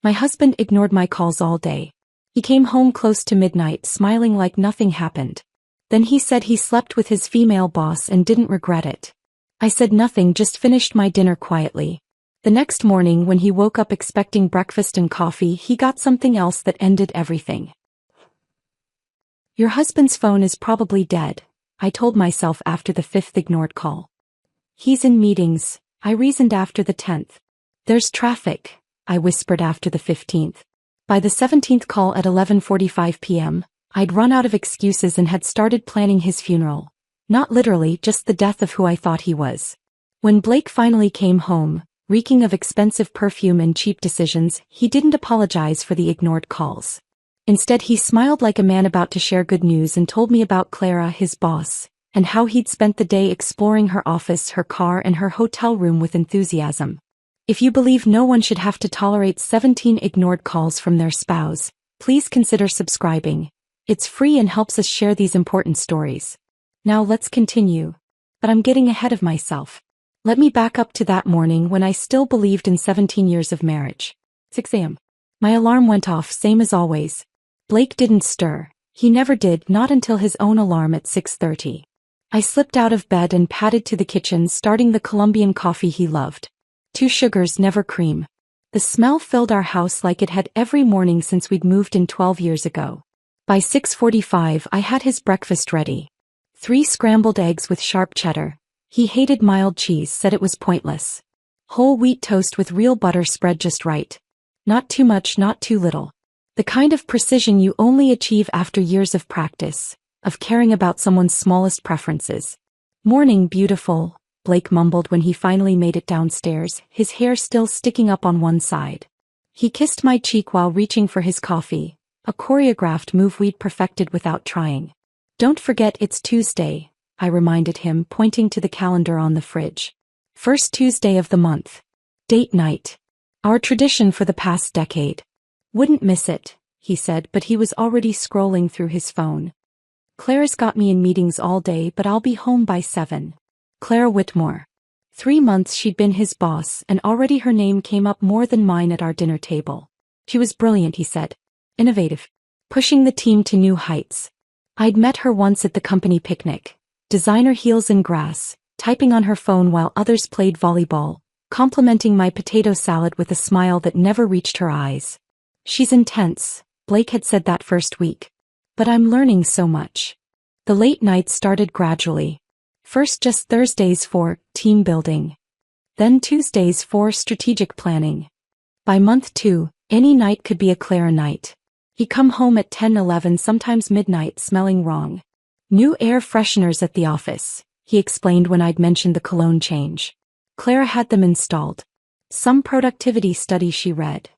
My husband ignored my calls all day. He came home close to midnight smiling like nothing happened. Then he said he slept with his female boss and didn't regret it. I said nothing, just finished my dinner quietly. The next morning when he woke up expecting breakfast and coffee, he got something else that ended everything. Your husband's phone is probably dead, I told myself after the 5th ignored call. He's in meetings, I reasoned after the 10th. There's traffic, I whispered after the 15th. By the 17th call at 11:45 p.m., I'd run out of excuses and had started planning his funeral. Not literally, just the death of who I thought he was. When Blake finally came home, reeking of expensive perfume and cheap decisions, he didn't apologize for the ignored calls. Instead, he smiled like a man about to share good news and told me about Clara, his boss, and how he'd spent the day exploring her office, her car, and her hotel room with enthusiasm. If you believe no one should have to tolerate 17 ignored calls from their spouse, please consider subscribing. It's free and helps us share these important stories. Now let's continue. But I'm getting ahead of myself. Let me back up to that morning when I still believed in 17 years of marriage. 6 a.m. My alarm went off, same as always. Blake didn't stir. He never did, not until his own alarm at 6:30. I slipped out of bed and padded to the kitchen, starting the Colombian coffee he loved. 2 sugars, never cream. The smell filled our house like it had every morning since we'd moved in 12 years ago. By 6:45 I had his breakfast ready. 3 scrambled eggs with sharp cheddar. He hated mild cheese, said it was pointless. Whole wheat toast with real butter spread just right. Not too much, not too little. The kind of precision you only achieve after years of practice, of caring about someone's smallest preferences. Morning, beautiful, Blake mumbled when he finally made it downstairs, his hair still sticking up on one side. He kissed my cheek while reaching for his coffee, a choreographed move we'd perfected without trying. Don't forget it's Tuesday, I reminded him, pointing to the calendar on the fridge. First Tuesday of the month. Date night. Our tradition for the past decade. Wouldn't miss it, he said, but he was already scrolling through his phone. Claire's got me in meetings all day, but I'll be home by 7. Clara Whitmore. 3 months she'd been his boss, and already her name came up more than mine at our dinner table. She was brilliant, he said. Innovative. Pushing the team to new heights. I'd met her once at the company picnic. Designer heels in grass, typing on her phone while others played volleyball, complimenting my potato salad with a smile that never reached her eyes. She's intense, Blake had said that first week. But I'm learning so much. The late nights started gradually. First just Thursdays for team building. Then Tuesdays for strategic planning. By month 2, any night could be a Clara night. He'd come home at 10-11, sometimes midnight, smelling wrong. New air fresheners at the office, he explained when I'd mentioned the cologne change. Clara had them installed. Some productivity study she read.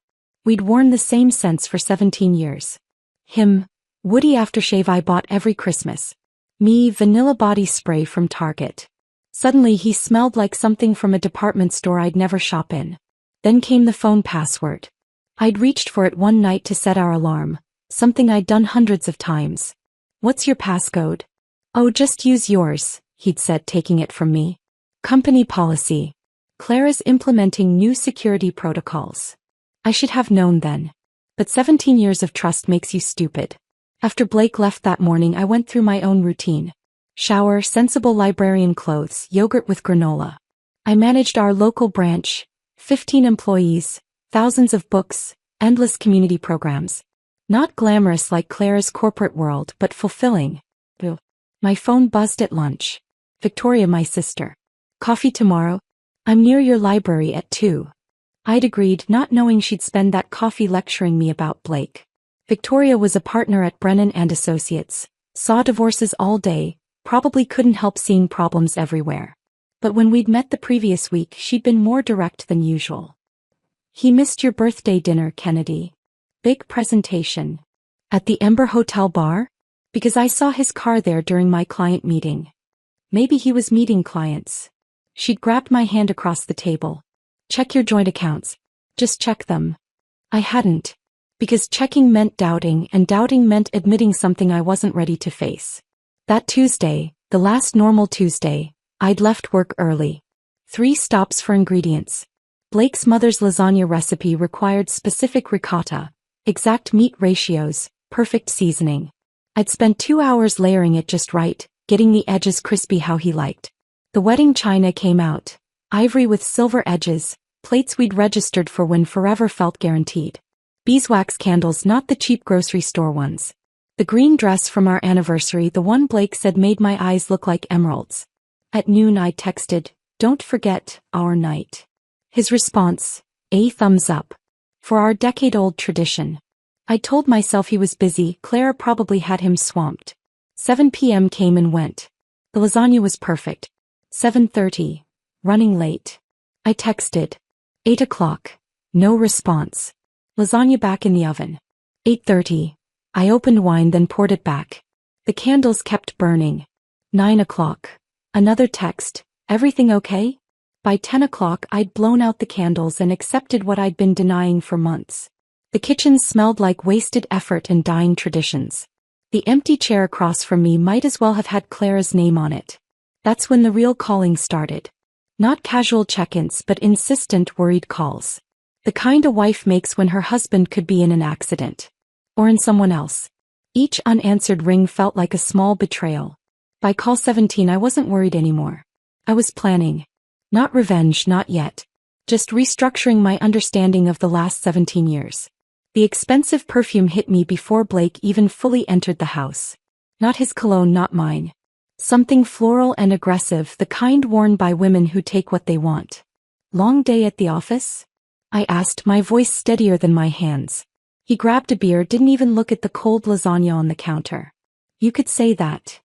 We'd worn the same scents for 17 years. Him, woody aftershave I bought every Christmas. Me, vanilla body spray from Target. Suddenly he smelled like something from a department store I'd never shop in. Then came the phone password. I'd reached for it one night to set our alarm, something I'd done hundreds of times. What's your passcode? Oh, just use yours, he'd said, taking it from me. Company policy. Clara's implementing new security protocols. I should have known then. But 17 years of trust makes you stupid. After Blake left that morning, I went through my own routine. Shower, sensible librarian clothes, yogurt with granola. I managed our local branch, 15 employees, thousands of books, endless community programs. Not glamorous like Clara's corporate world, but fulfilling. My phone buzzed at lunch. Victoria, my sister. Coffee tomorrow? I'm near your library at 2. I'd agreed, not knowing she'd spend that coffee lecturing me about Blake. Victoria was a partner at Brennan and Associates, saw divorces all day, probably couldn't help seeing problems everywhere. But when we'd met the previous week, she'd been more direct than usual. He missed your birthday dinner, Kennedy. Big presentation. At the Ember Hotel bar? Because I saw his car there during my client meeting. Maybe he was meeting clients. She'd grabbed my hand across the table. Check your joint accounts. Just check them. I hadn't. Because checking meant doubting, and doubting meant admitting something I wasn't ready to face. That Tuesday, the last normal Tuesday, I'd left work early. 3 stops for ingredients. Blake's mother's lasagna recipe required specific ricotta, exact meat ratios, perfect seasoning. I'd spent 2 hours layering it just right, getting the edges crispy how he liked. The wedding china came out, ivory with silver edges, plates we'd registered for when forever felt guaranteed. Beeswax candles, not the cheap grocery store ones. The green dress from our anniversary, the one Blake said made my eyes look like emeralds. At noon I texted, "Don't forget, our night." His response, a thumbs up. For our decade-old tradition. I told myself he was busy, Clara probably had him swamped. 7 p.m. came and went. The lasagna was perfect. 7:30. Running late. I texted. 8 o'clock. No response. Lasagna back in the oven. 8:30. I opened wine then poured it back. The candles kept burning. 9 o'clock. Another text. Everything okay? By 10 o'clock I'd blown out the candles and accepted what I'd been denying for months. The kitchen smelled like wasted effort and dying traditions. The empty chair across from me might as well have had Clara's name on it. That's when the real calling started. Not casual check-ins but insistent, worried calls. The kind a wife makes when her husband could be in an accident. Or in someone else. Each unanswered ring felt like a small betrayal. By call 17 I wasn't worried anymore. I was planning. Not revenge, not yet. Just restructuring my understanding of the last 17 years. The expensive perfume hit me before Blake even fully entered the house. Not his cologne, not mine. Something floral and aggressive, the kind worn by women who take what they want. Long day at the office? I asked, my voice steadier than my hands. He grabbed a beer, didn't even look at the cold lasagna on the counter. You could say that.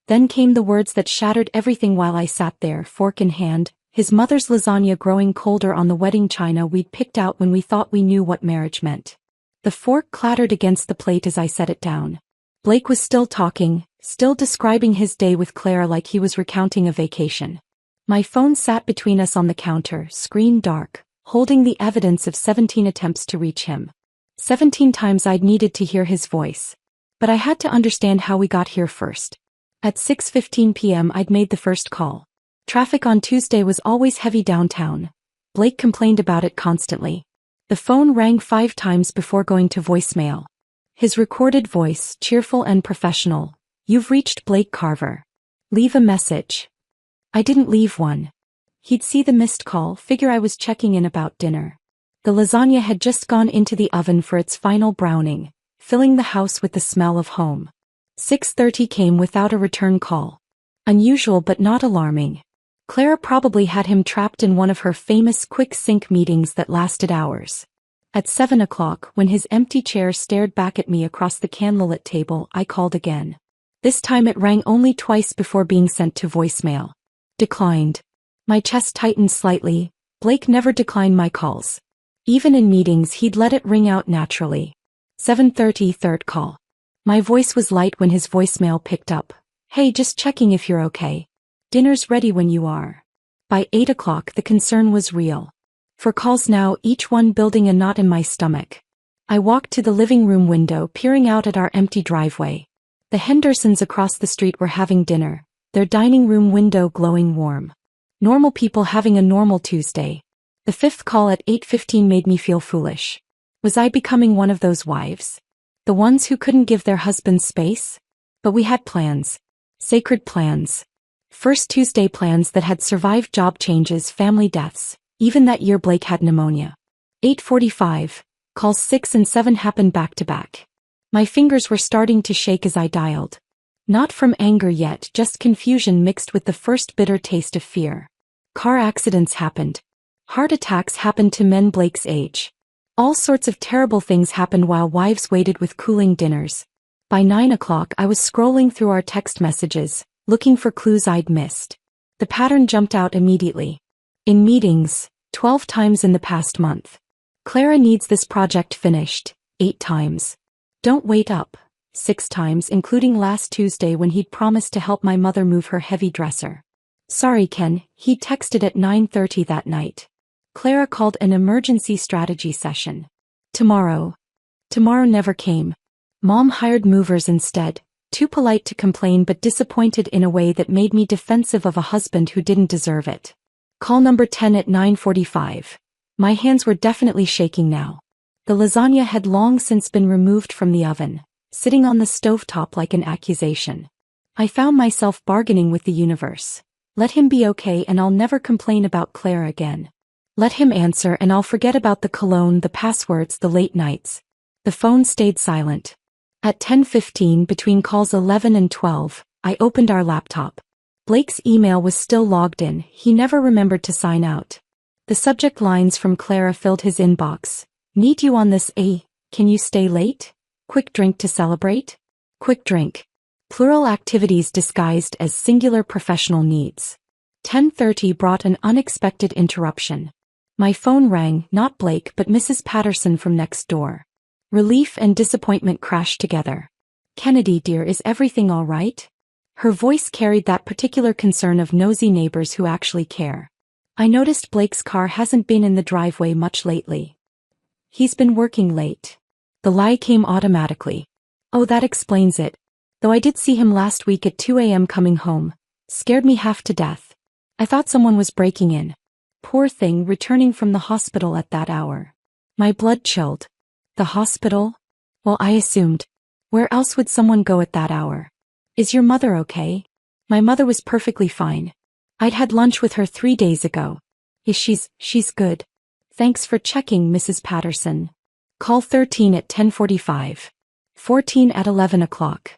Then came the words that shattered everything while I sat there, fork in hand, his mother's lasagna growing colder on the wedding china we'd picked out when we thought we knew what marriage meant. The fork clattered against the plate as I set it down. Blake was still talking, still describing his day with Clara like he was recounting a vacation. My phone sat between us on the counter, screen dark, holding the evidence of 17 attempts to reach him. 17 times I'd needed to hear his voice. But I had to understand how we got here first. At 6:15 p.m. I'd made the first call. Traffic on Tuesday was always heavy downtown. Blake complained about it constantly. The phone rang 5 times before going to voicemail. His recorded voice, cheerful and professional. "You've reached Blake Carver. Leave a message." I didn't leave one. He'd see the missed call, figure I was checking in about dinner. The lasagna had just gone into the oven for its final browning, filling the house with the smell of home. 6:30 came without a return call. Unusual but not alarming. Clara probably had him trapped in one of her famous quick sync meetings that lasted hours. At 7 o'clock, when his empty chair stared back at me across the candlelit table, I called again. This time it rang only twice before being sent to voicemail. Declined. My chest tightened slightly. Blake never declined my calls. Even in meetings he'd let it ring out naturally. 7:30, third call. My voice was light when his voicemail picked up. "Hey, just checking if you're okay. Dinner's ready when you are." By 8 o'clock the concern was real. 4 calls now, each one building a knot in my stomach. I walked to the living room window, peering out at our empty driveway. The Hendersons across the street were having dinner, their dining room window glowing warm. Normal people having a normal Tuesday. The 5th call at 8:15 made me feel foolish. Was I becoming one of those wives? The ones who couldn't give their husbands space? But we had plans. Sacred plans. First Tuesday plans that had survived job changes, family deaths. Even that year Blake had pneumonia. 8:45. Calls 6 and 7 happened back to back. My fingers were starting to shake as I dialed. Not from anger yet, just confusion mixed with the first bitter taste of fear. Car accidents happened. Heart attacks happened to men Blake's age. All sorts of terrible things happened while wives waited with cooling dinners. By 9 o'clock I was scrolling through our text messages, looking for clues I'd missed. The pattern jumped out immediately. In meetings, 12 times in the past month. Clara needs this project finished, 8 times. Don't wait up, 6 times, including last Tuesday when he'd promised to help my mother move her heavy dresser. Sorry Ken, he texted at 9:30 that night. Clara called an emergency strategy session. Tomorrow never came. Mom hired movers instead, too polite to complain but disappointed in a way that made me defensive of a husband who didn't deserve it. Call number 10 at 9:45. My hands were definitely shaking now. The lasagna had long since been removed from the oven, sitting on the stovetop like an accusation. I found myself bargaining with the universe. Let him be okay and I'll never complain about Claire again. Let him answer and I'll forget about the cologne, the passwords, the late nights. The phone stayed silent. At 10:15, between calls 11 and 12, I opened our laptop. Blake's email was still logged in, he never remembered to sign out. The subject lines from Clara filled his inbox. Need you on this, can you stay late? Quick drink to celebrate? Quick drink. Plural activities disguised as singular professional needs. 10:30 brought an unexpected interruption. My phone rang, not Blake but Mrs. Patterson from next door. Relief and disappointment crashed together. Kennedy dear, is everything all right? Her voice carried that particular concern of nosy neighbors who actually care. I noticed Blake's car hasn't been in the driveway much lately. He's been working late. The lie came automatically. Oh, that explains it. Though I did see him last week at 2 a.m. coming home. Scared me half to death. I thought someone was breaking in. Poor thing, returning from the hospital at that hour. My blood chilled. The hospital? Well, I assumed. Where else would someone go at that hour? Is your mother okay? My mother was perfectly fine. I'd had lunch with her 3 days ago. She's good. Thanks for checking, Mrs. Patterson. Call 13 at 10:45. 14 at 11 o'clock.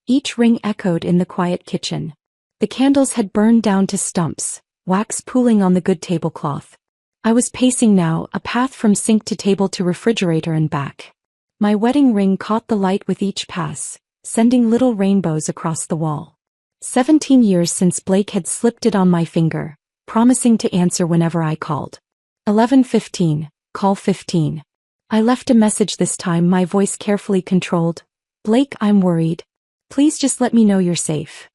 Each ring echoed in the quiet kitchen. The candles had burned down to stumps, wax pooling on the good tablecloth. I was pacing now, a path from sink to table to refrigerator and back. My wedding ring caught the light with each pass, sending little rainbows across the wall. 17 years since Blake had slipped it on my finger, promising to answer whenever I called. 11:15, call 15. I left a message this time, my voice carefully controlled. Blake, I'm worried. Please just let me know you're safe.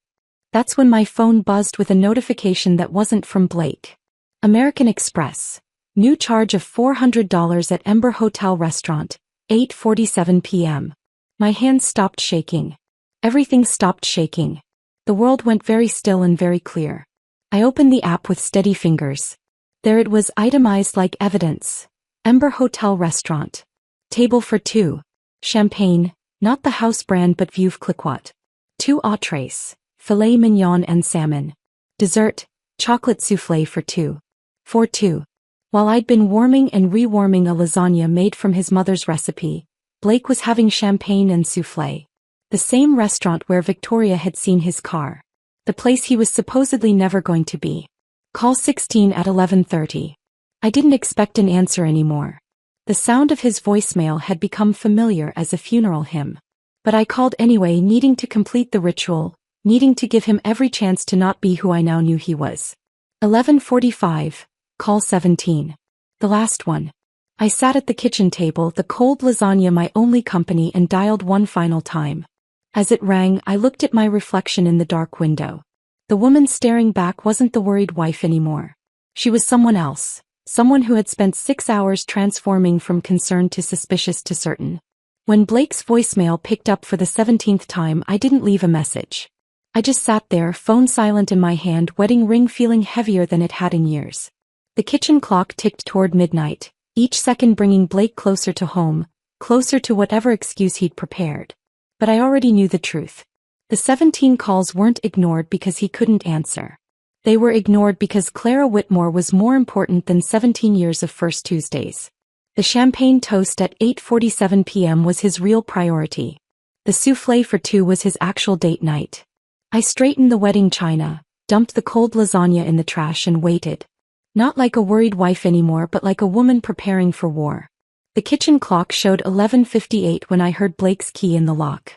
That's when my phone buzzed with a notification that wasn't from Blake. American Express. New charge of $400 at Ember Hotel Restaurant, 8:47 p.m. My hands stopped shaking. Everything stopped shaking. The world went very still and very clear. I opened the app with steady fingers. There it was, itemized like evidence. Ember Hotel Restaurant. Table for 2. Champagne, not the house brand but Veuve Clicquot. 2 entrees, filet mignon and salmon. Dessert, chocolate soufflé for 2. For 2. While I'd been warming and rewarming a lasagna made from his mother's recipe, Blake was having champagne and soufflé. The same restaurant where Victoria had seen his car. The place he was supposedly never going to be. Call 16 at 11:30. I didn't expect an answer anymore. The sound of his voicemail had become familiar as a funeral hymn. But I called anyway, needing to complete the ritual, needing to give him every chance to not be who I now knew he was. 11:45, call 17. The last one. I sat at the kitchen table, the cold lasagna my only company, and dialed one final time. As it rang, I looked at my reflection in the dark window. The woman staring back wasn't the worried wife anymore. She was someone else, someone who had spent 6 hours transforming from concerned to suspicious to certain. When Blake's voicemail picked up for the 17th time, I didn't leave a message. I just sat there, phone silent in my hand, wedding ring feeling heavier than it had in years. The kitchen clock ticked toward midnight, each second bringing Blake closer to home, closer to whatever excuse he'd prepared. But I already knew the truth. The 17 calls weren't ignored because he couldn't answer. They were ignored because Clara Whitmore was more important than 17 years of First Tuesdays. The champagne toast at 8:47 p.m. was his real priority. The soufflé for 2 was his actual date night. I straightened the wedding china, dumped the cold lasagna in the trash and waited. Not like a worried wife anymore but like a woman preparing for war. The kitchen clock showed 11:58 when I heard Blake's key in the lock.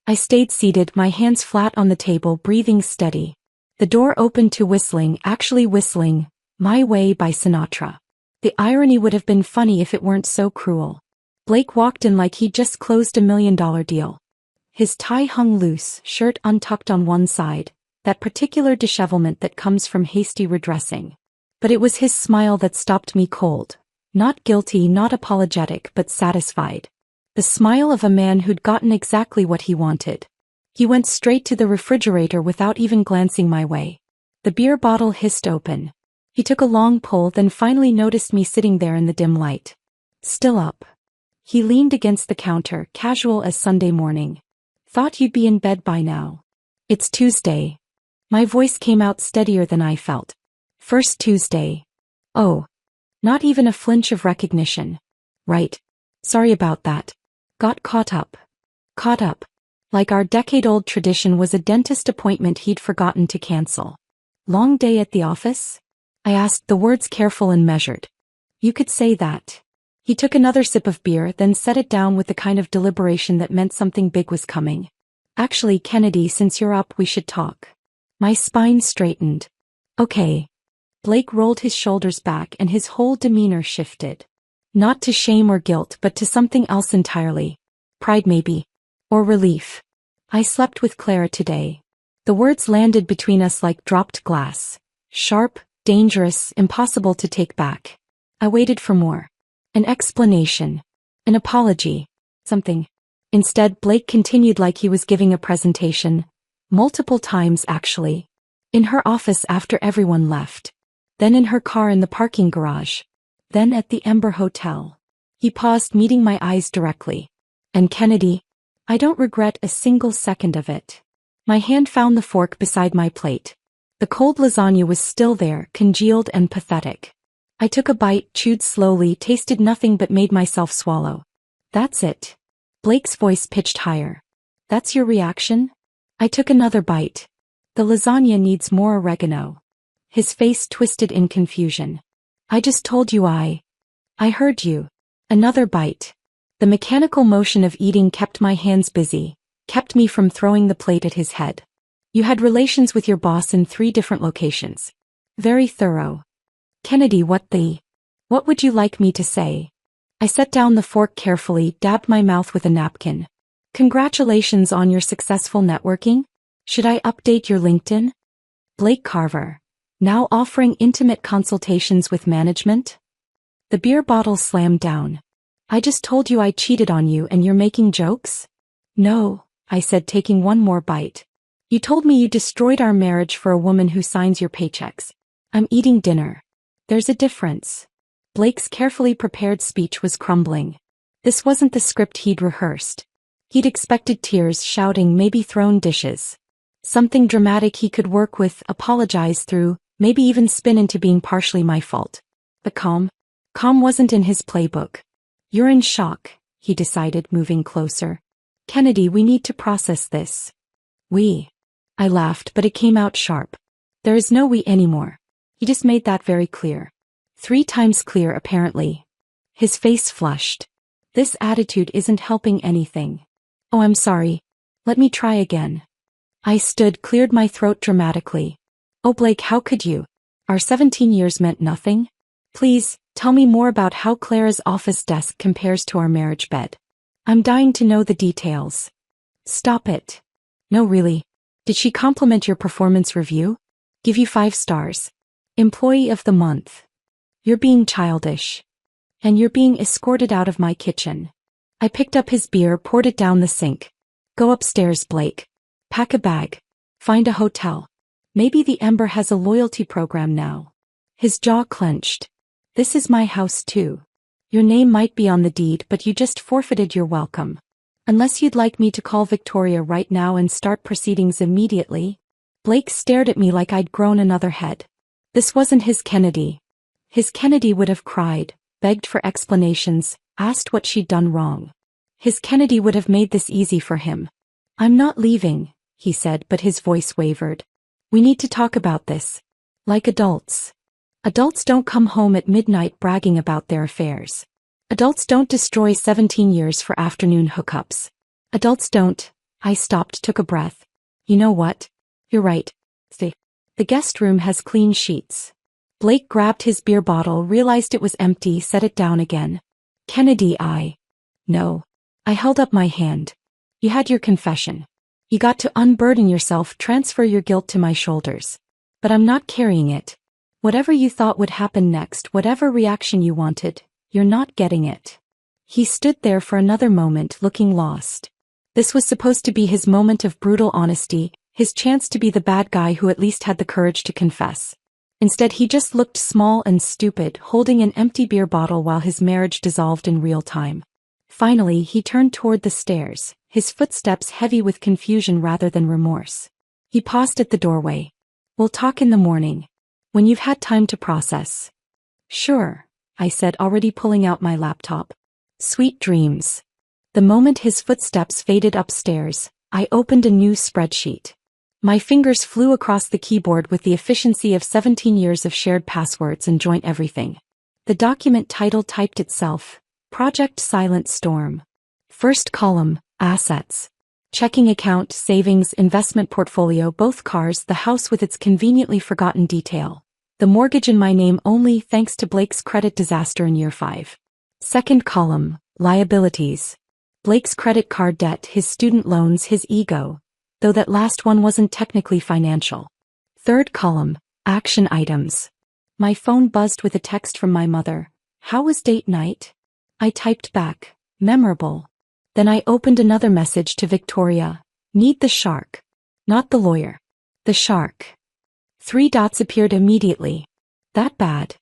I stayed seated, my hands flat on the table, breathing steady. The door opened to whistling, actually whistling, My Way by Sinatra. The irony would have been funny if it weren't so cruel. Blake walked in like he'd just closed $1 million deal. His tie hung loose, shirt untucked on one side, that particular dishevelment that comes from hasty redressing. But it was his smile that stopped me cold. Not guilty, not apologetic, but satisfied. The smile of a man who'd gotten exactly what he wanted. He went straight to the refrigerator without even glancing my way. The beer bottle hissed open. He took a long pull, then finally noticed me sitting there in the dim light. Still up. He leaned against the counter, casual as Sunday morning. Thought you'd be in bed by now. It's Tuesday. My voice came out steadier than I felt. First Tuesday. Oh. Not even a flinch of recognition. Right. Sorry about that. Got caught up. Caught up. Like our decade-old tradition was a dentist appointment he'd forgotten to cancel. Long day at the office? I asked, the words careful and measured. You could say that. He took another sip of beer, then set it down with the kind of deliberation that meant something big was coming. Actually, Kennedy, since you're up, we should talk. My spine straightened. Okay. Blake rolled his shoulders back and his whole demeanor shifted. Not to shame or guilt, but to something else entirely. Pride maybe. Or relief. I slept with Clara today. The words landed between us like dropped glass. Sharp, dangerous, impossible to take back. I waited for more. An explanation. An apology. Something. Instead, Blake continued like he was giving a presentation. Multiple times, actually. In her office after everyone left. Then in her car in the parking garage. Then at the Ember Hotel. He paused, meeting my eyes directly. And Kennedy, I don't regret a single second of it. My hand found the fork beside my plate. The cold lasagna was still there, congealed and pathetic. I took a bite, chewed slowly, tasted nothing but made myself swallow. That's it. Blake's voice pitched higher. That's your reaction? I took another bite. The lasagna needs more oregano. His face twisted in confusion. I just told you I heard you. Another bite. The mechanical motion of eating kept my hands busy, kept me from throwing the plate at his head. You had relations with your boss in 3 different locations. Very thorough. Kennedy, what would you like me to say? I set down the fork carefully, dabbed my mouth with a napkin. Congratulations on your successful networking? Should I update your LinkedIn? Blake Carver. Now offering intimate consultations with management? The beer bottle slammed down. I just told you I cheated on you and you're making jokes? No, I said, taking one more bite. You told me you destroyed our marriage for a woman who signs your paychecks. I'm eating dinner. There's a difference. Blake's carefully prepared speech was crumbling. This wasn't the script he'd rehearsed. He'd expected tears, shouting, maybe thrown dishes. Something dramatic he could work with, apologize through, maybe even spin into being partially my fault. But calm wasn't in his playbook. You're in shock, he decided, moving closer. Kennedy, we need to process this. We. I laughed, but it came out sharp. There is no we anymore. He just made that very clear. 3 times clear, apparently. His face flushed. This attitude isn't helping anything. Oh, I'm sorry. Let me try again. I stood, cleared my throat dramatically. Oh, Blake, how could you? Our 17 years meant nothing? Please, tell me more about how Clara's office desk compares to our marriage bed. I'm dying to know the details. Stop it. No, really. Did she compliment your performance review? Give you 5 stars. Employee of the month. You're being childish. And you're being escorted out of my kitchen. I picked up his beer, poured it down the sink. Go upstairs, Blake. Pack a bag. Find a hotel. Maybe the Ember has a loyalty program now. His jaw clenched. This is my house too. Your name might be on the deed, but you just forfeited your welcome. Unless you'd like me to call Victoria right now and start proceedings immediately. Blake stared at me like I'd grown another head. This wasn't his Kennedy. His Kennedy would have cried, begged for explanations, asked what she'd done wrong. His Kennedy would have made this easy for him. I'm not leaving, he said, but his voice wavered. We need to talk about this. Like adults. Adults don't come home at midnight bragging about their affairs. Adults don't destroy 17 years for afternoon hookups. Adults don't. I stopped, took a breath. You know what? You're right. The guest room has clean sheets. Blake grabbed his beer bottle, realized it was empty, set it down again. Kennedy, No. I held up my hand. You had your confession. You got to unburden yourself, transfer your guilt to my shoulders. But I'm not carrying it. Whatever you thought would happen next, whatever reaction you wanted, you're not getting it. He stood there for another moment, looking lost. This was supposed to be his moment of brutal honesty, his chance to be the bad guy who at least had the courage to confess. Instead, he just looked small and stupid, holding an empty beer bottle while his marriage dissolved in real time. Finally, he turned toward the stairs, his footsteps heavy with confusion rather than remorse. He paused at the doorway. "We'll talk in the morning, when you've had time to process." "Sure," I said, already pulling out my laptop. Sweet dreams. The moment his footsteps faded upstairs, I opened a new spreadsheet. My fingers flew across the keyboard with the efficiency of 17 years of shared passwords and joint everything. The document title typed itself, Project Silent Storm. First column, assets. Checking account, savings, investment portfolio, both cars, the house with its conveniently forgotten detail. The mortgage in my name only thanks to Blake's credit disaster in year 5. Second column, liabilities. Blake's credit card debt, his student loans, his ego, though that last one wasn't technically financial. Third column, action items. My phone buzzed with a text from my mother. "How was date night?" I typed back, "Memorable." Then I opened another message to Victoria. "Need the shark. Not the lawyer. The shark." 3 dots appeared immediately. "That bad?"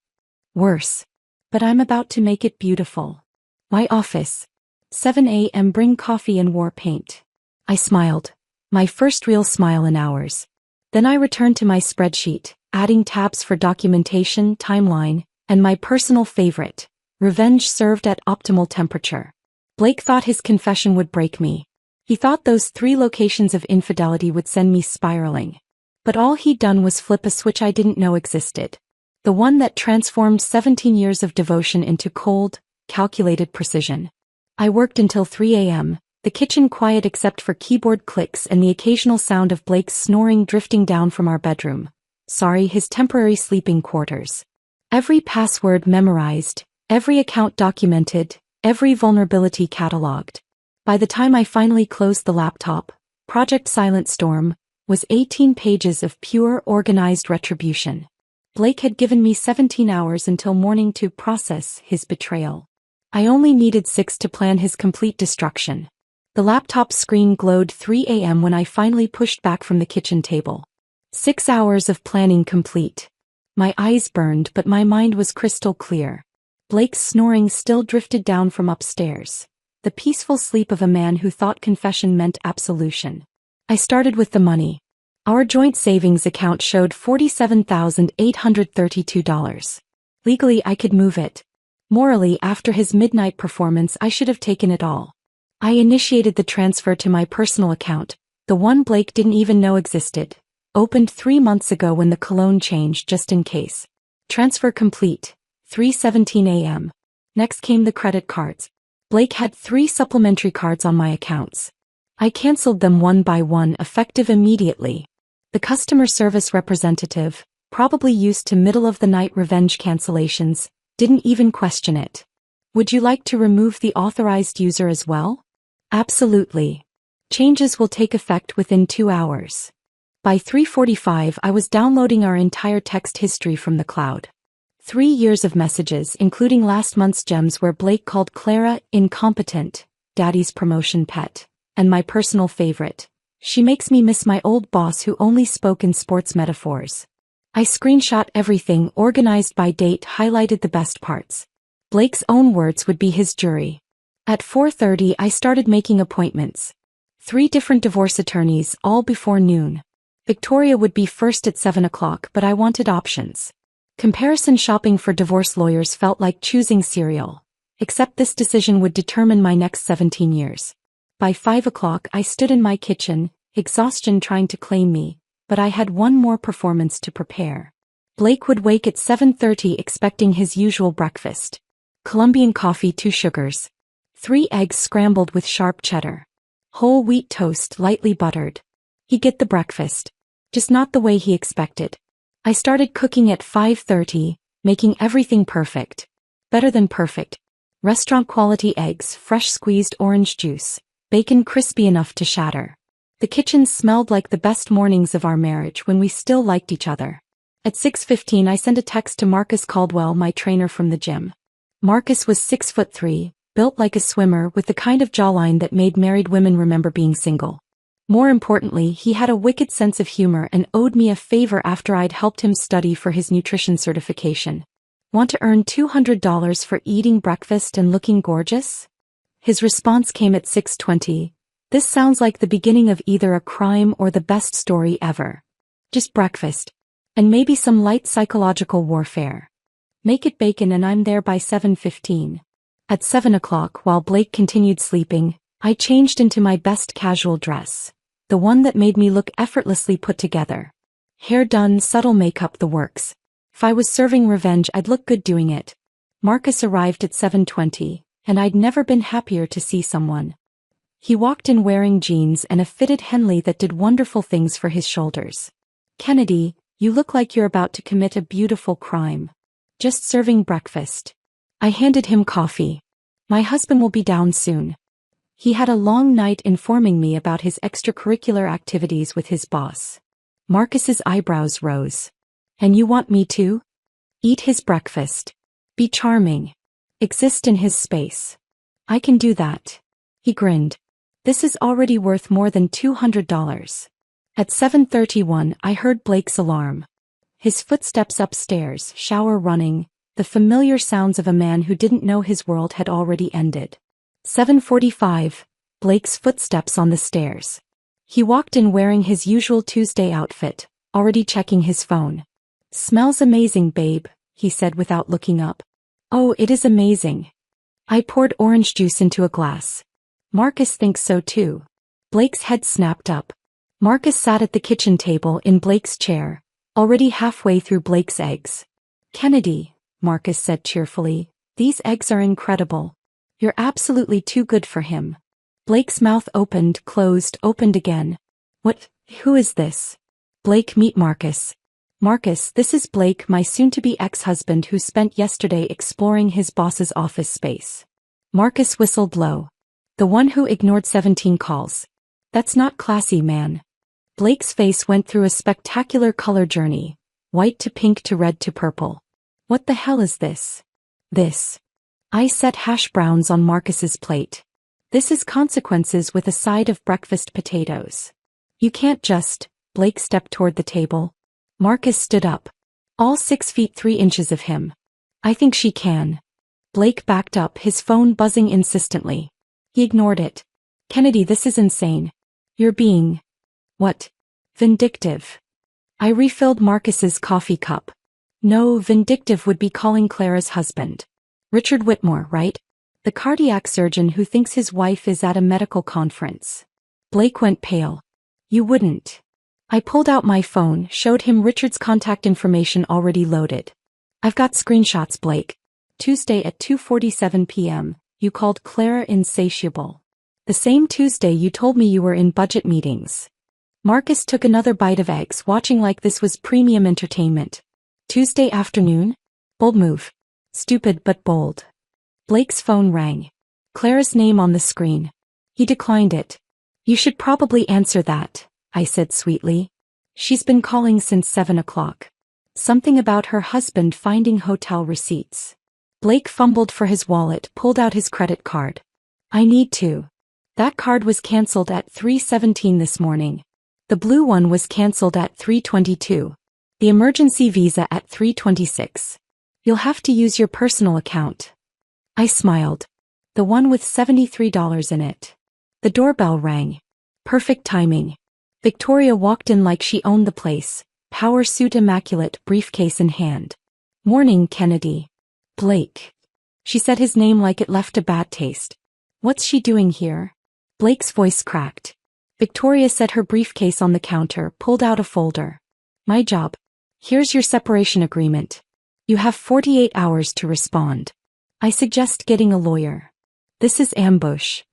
"Worse. But I'm about to make it beautiful." "My office. 7 a.m. Bring coffee and war paint." I smiled. My first real smile in hours. Then I returned to my spreadsheet, adding tabs for documentation, timeline, and my personal favorite, revenge served at optimal temperature. Blake thought his confession would break me. He thought those 3 locations of infidelity would send me spiraling. But all he'd done was flip a switch I didn't know existed. The one that transformed 17 years of devotion into cold, calculated precision. I worked until 3 a.m., the kitchen quiet except for keyboard clicks and the occasional sound of Blake's snoring drifting down from our bedroom. His temporary sleeping quarters. Every password memorized, every account documented, every vulnerability cataloged. By the time I finally closed the laptop, Project Silent Storm was 18 pages of pure, organized retribution. Blake had given me 17 hours until morning to process his betrayal. I only needed 6 to plan his complete destruction. The laptop screen glowed 3 a.m. when I finally pushed back from the kitchen table. 6 hours of planning complete. My eyes burned, but my mind was crystal clear. Blake's snoring still drifted down from upstairs. The peaceful sleep of a man who thought confession meant absolution. I started with the money. Our joint savings account showed $47,832. Legally, I could move it. Morally, after his midnight performance, I should have taken it all. I initiated the transfer to my personal account, the one Blake didn't even know existed. Opened 3 months ago when the cologne changed just in case. Transfer complete. 3:17 a.m. Next came the credit cards. Blake had 3 supplementary cards on my accounts. I canceled them one by one, effective immediately. The customer service representative, probably used to middle-of-the-night revenge cancellations, didn't even question it. "Would you like to remove the authorized user as well?" "Absolutely. Changes will take effect within 2 hours." By 3:45 I was downloading our entire text history from the cloud. 3 years of messages, including last month's gems where Blake called Clara incompetent, Daddy's promotion pet, and my personal favorite, "She makes me miss my old boss who only spoke in sports metaphors." I screenshot everything, organized by date, highlighted the best parts. Blake's own words would be his jury. At 4:30 I started making appointments. 3 different divorce attorneys, all before noon. Victoria would be first at 7 o'clock, but I wanted options. Comparison shopping for divorce lawyers felt like choosing cereal. Except this decision would determine my next 17 years. By 5 o'clock I stood in my kitchen, exhaustion trying to claim me, but I had one more performance to prepare. Blake would wake at 7:30 expecting his usual breakfast. Colombian coffee, 2 sugars. 3 eggs scrambled with sharp cheddar. Whole wheat toast lightly buttered. He'd get the breakfast. Just not the way he expected. I started cooking at 5:30, making everything perfect. Better than perfect. Restaurant-quality eggs, fresh squeezed orange juice, bacon crispy enough to shatter. The kitchen smelled like the best mornings of our marriage when we still liked each other. At 6:15 I sent a text to Marcus Caldwell, my trainer from the gym. Marcus was 6'3", built like a swimmer with the kind of jawline that made married women remember being single. More importantly, he had a wicked sense of humor and owed me a favor after I'd helped him study for his nutrition certification. Want to earn $200 for eating breakfast and looking gorgeous? His response came at 6:20. This sounds like the beginning of either a crime or the best story ever. Just breakfast. And maybe some light psychological warfare. Make it bacon and I'm there by 7:15. At 7 o'clock, while Blake continued sleeping, I changed into my best casual dress. The one that made me look effortlessly put together. Hair done, subtle makeup, the works. If I was serving revenge, I'd look good doing it. Marcus arrived at 7:20, and I'd never been happier to see someone. He walked in wearing jeans and a fitted Henley that did wonderful things for his shoulders. Kennedy, you look like you're about to commit a beautiful crime. Just serving breakfast. I handed him coffee. My husband will be down soon. He had a long night informing me about his extracurricular activities with his boss. Marcus's eyebrows rose. And you want me to? Eat his breakfast. Be charming. Exist in his space. I can do that. He grinned. This is already worth more than $200. At 7:31, I heard Blake's alarm. His footsteps upstairs, shower running, the familiar sounds of a man who didn't know his world had already ended. 7:45, Blake's footsteps on the stairs. He walked in wearing his usual Tuesday outfit, already checking his phone. Smells amazing, babe, he said without looking up. Oh, it is amazing. I poured orange juice into a glass. Marcus thinks so too. Blake's head snapped up. Marcus sat at the kitchen table in Blake's chair, already halfway through Blake's eggs. Kennedy, Marcus said cheerfully, these eggs are incredible. You're absolutely too good for him. Blake's mouth opened, closed, opened again. What? Who is this? Blake, meet Marcus. Marcus, this is Blake, my soon-to-be ex-husband who spent yesterday exploring his boss's office space. Marcus whistled low. The one who ignored 17 calls. That's not classy, man. Blake's face went through a spectacular color journey. White to pink to red to purple. What the hell is this? This. I set hash browns on Marcus's plate. This is consequences with a side of breakfast potatoes. You can't just. Blake stepped toward the table. Marcus stood up. All 6 feet 3 inches of him. I think she can. Blake backed up, his phone buzzing insistently. He ignored it. Kennedy, this is insane. You're being... What? Vindictive. I refilled Marcus's coffee cup. No, vindictive would be calling Clara's husband. Richard Whitmore, right? The cardiac surgeon who thinks his wife is at a medical conference. Blake went pale. You wouldn't. I pulled out my phone, showed him Richard's contact information already loaded. I've got screenshots, Blake. Tuesday at 2:47 p.m., you called Clara insatiable. The same Tuesday you told me you were in budget meetings. Marcus took another bite of eggs, watching like this was premium entertainment. Tuesday afternoon? Bold move. Stupid but bold. Blake's phone rang. Clara's name on the screen. He declined it. You should probably answer that, I said sweetly. She's been calling since 7 o'clock. Something about her husband finding hotel receipts. Blake fumbled for his wallet, pulled out his credit card. I need to. That card was cancelled at 3:17 this morning. The blue one was cancelled at 3:22. The emergency visa at 3:26. You'll have to use your personal account. I smiled. The one with $73 in it. The doorbell rang. Perfect timing. Victoria walked in like she owned the place, power suit immaculate, briefcase in hand. Morning, Kennedy. Blake. She said his name like it left a bad taste. What's she doing here? Blake's voice cracked. Victoria set her briefcase on the counter, pulled out a folder. My job. Here's your separation agreement. You have 48 hours to respond. I suggest getting a lawyer. This is ambush.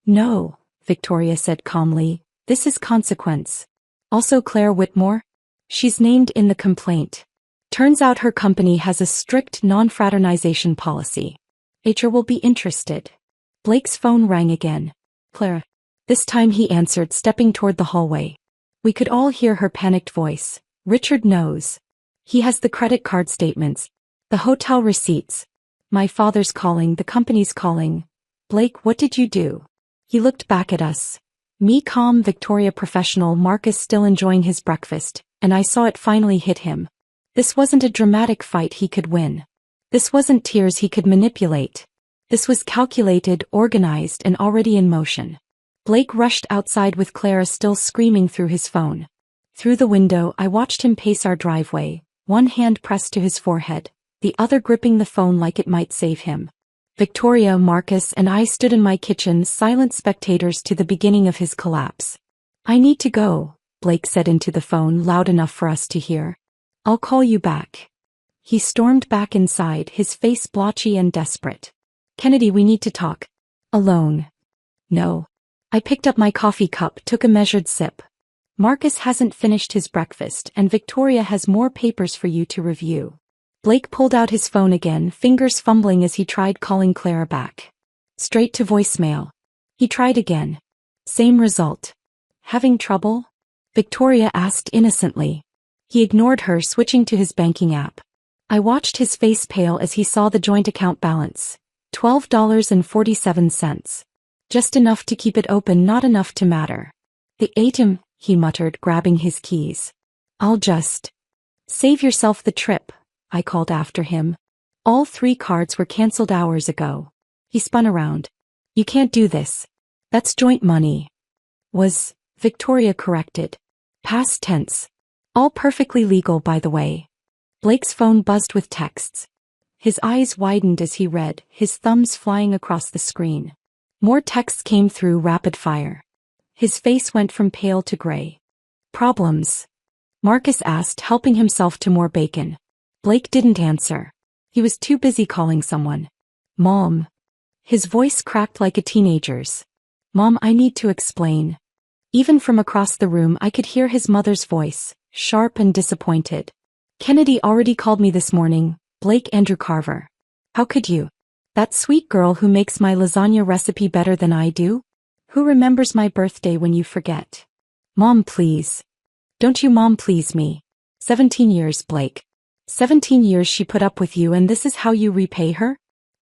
No, Victoria said calmly. This is consequence. Also Claire Whitmore? She's named in the complaint. Turns out her company has a strict non-fraternization policy. HR will be interested. Blake's phone rang again. Clara. This time he answered, stepping toward the hallway. We could all hear her panicked voice. Richard knows. He has the credit card statements. The hotel receipts. My father's calling, the company's calling. Blake, what did you do? He looked back at us. Me calm Victoria professional Marcus still enjoying his breakfast, and I saw it finally hit him. This wasn't a dramatic fight he could win. This wasn't tears he could manipulate. This was calculated, organized, and already in motion. Blake rushed outside with Clara still screaming through his phone. Through the window I watched him pace our driveway, one hand pressed to his forehead, the other gripping the phone like it might save him. Victoria, Marcus, and I stood in my kitchen, silent spectators to the beginning of his collapse. "I need to go," Blake said into the phone loud enough for us to hear. "I'll call you back." He stormed back inside, his face blotchy and desperate. "Kennedy, we need to talk. Alone." "No." I picked up my coffee cup, took a measured sip. "Marcus hasn't finished his breakfast, and Victoria has more papers for you to review." Blake pulled out his phone again, fingers fumbling as he tried calling Clara back. Straight to voicemail. He tried again. Same result. "Having trouble?" Victoria asked innocently. He ignored her, switching to his banking app. I watched his face pale as he saw the joint account balance. $12.47. Just enough to keep it open, not enough to matter. "The ATM," he muttered, grabbing his keys. "I'll just..." "Save yourself the trip," I called after him. "All 3 cards were cancelled hours ago." He spun around. "You can't do this. That's joint money." "Was," Victoria corrected. Past tense. "All perfectly legal, by the way." Blake's phone buzzed with texts. His eyes widened as he read, his thumbs flying across the screen. More texts came through rapid fire. His face went from pale to gray. "Problems?" Marcus asked, helping himself to more bacon. Blake didn't answer. He was too busy calling someone. "Mom." His voice cracked like a teenager's. "Mom, I need to explain." Even from across the room I could hear his mother's voice, sharp and disappointed. "Kennedy already called me this morning, Blake Andrew Carver." "How could you? That sweet girl who makes my lasagna recipe better than I do? Who remembers my birthday when you forget?" "Mom, please. Don't you mom please me." 17 years, Blake. 17 years she put up with you, and this is how you repay her?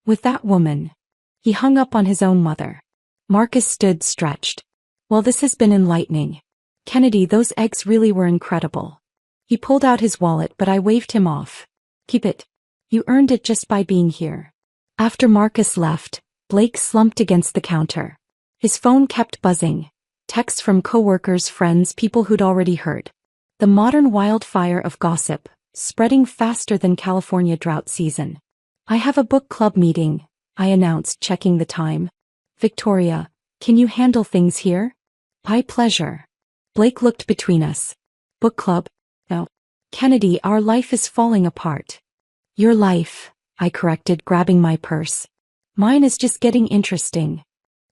With that woman. He hung up on his own mother. Marcus stood stretched. "Well, this has been enlightening. Kennedy, those eggs really were incredible." He pulled out his wallet, but I waved him off. "Keep it. You earned it just by being here." After Marcus left, Blake slumped against the counter. His phone kept buzzing. Texts from coworkers, friends, people who'd already heard. The modern wildfire of gossip, spreading faster than California drought season. "I have a book club meeting," I announced, checking the time. "Victoria, can you handle things here?" "By pleasure." Blake looked between us. "Book club? No. Kennedy, our life is falling apart." "Your life," I corrected, grabbing my purse. "Mine is just getting interesting."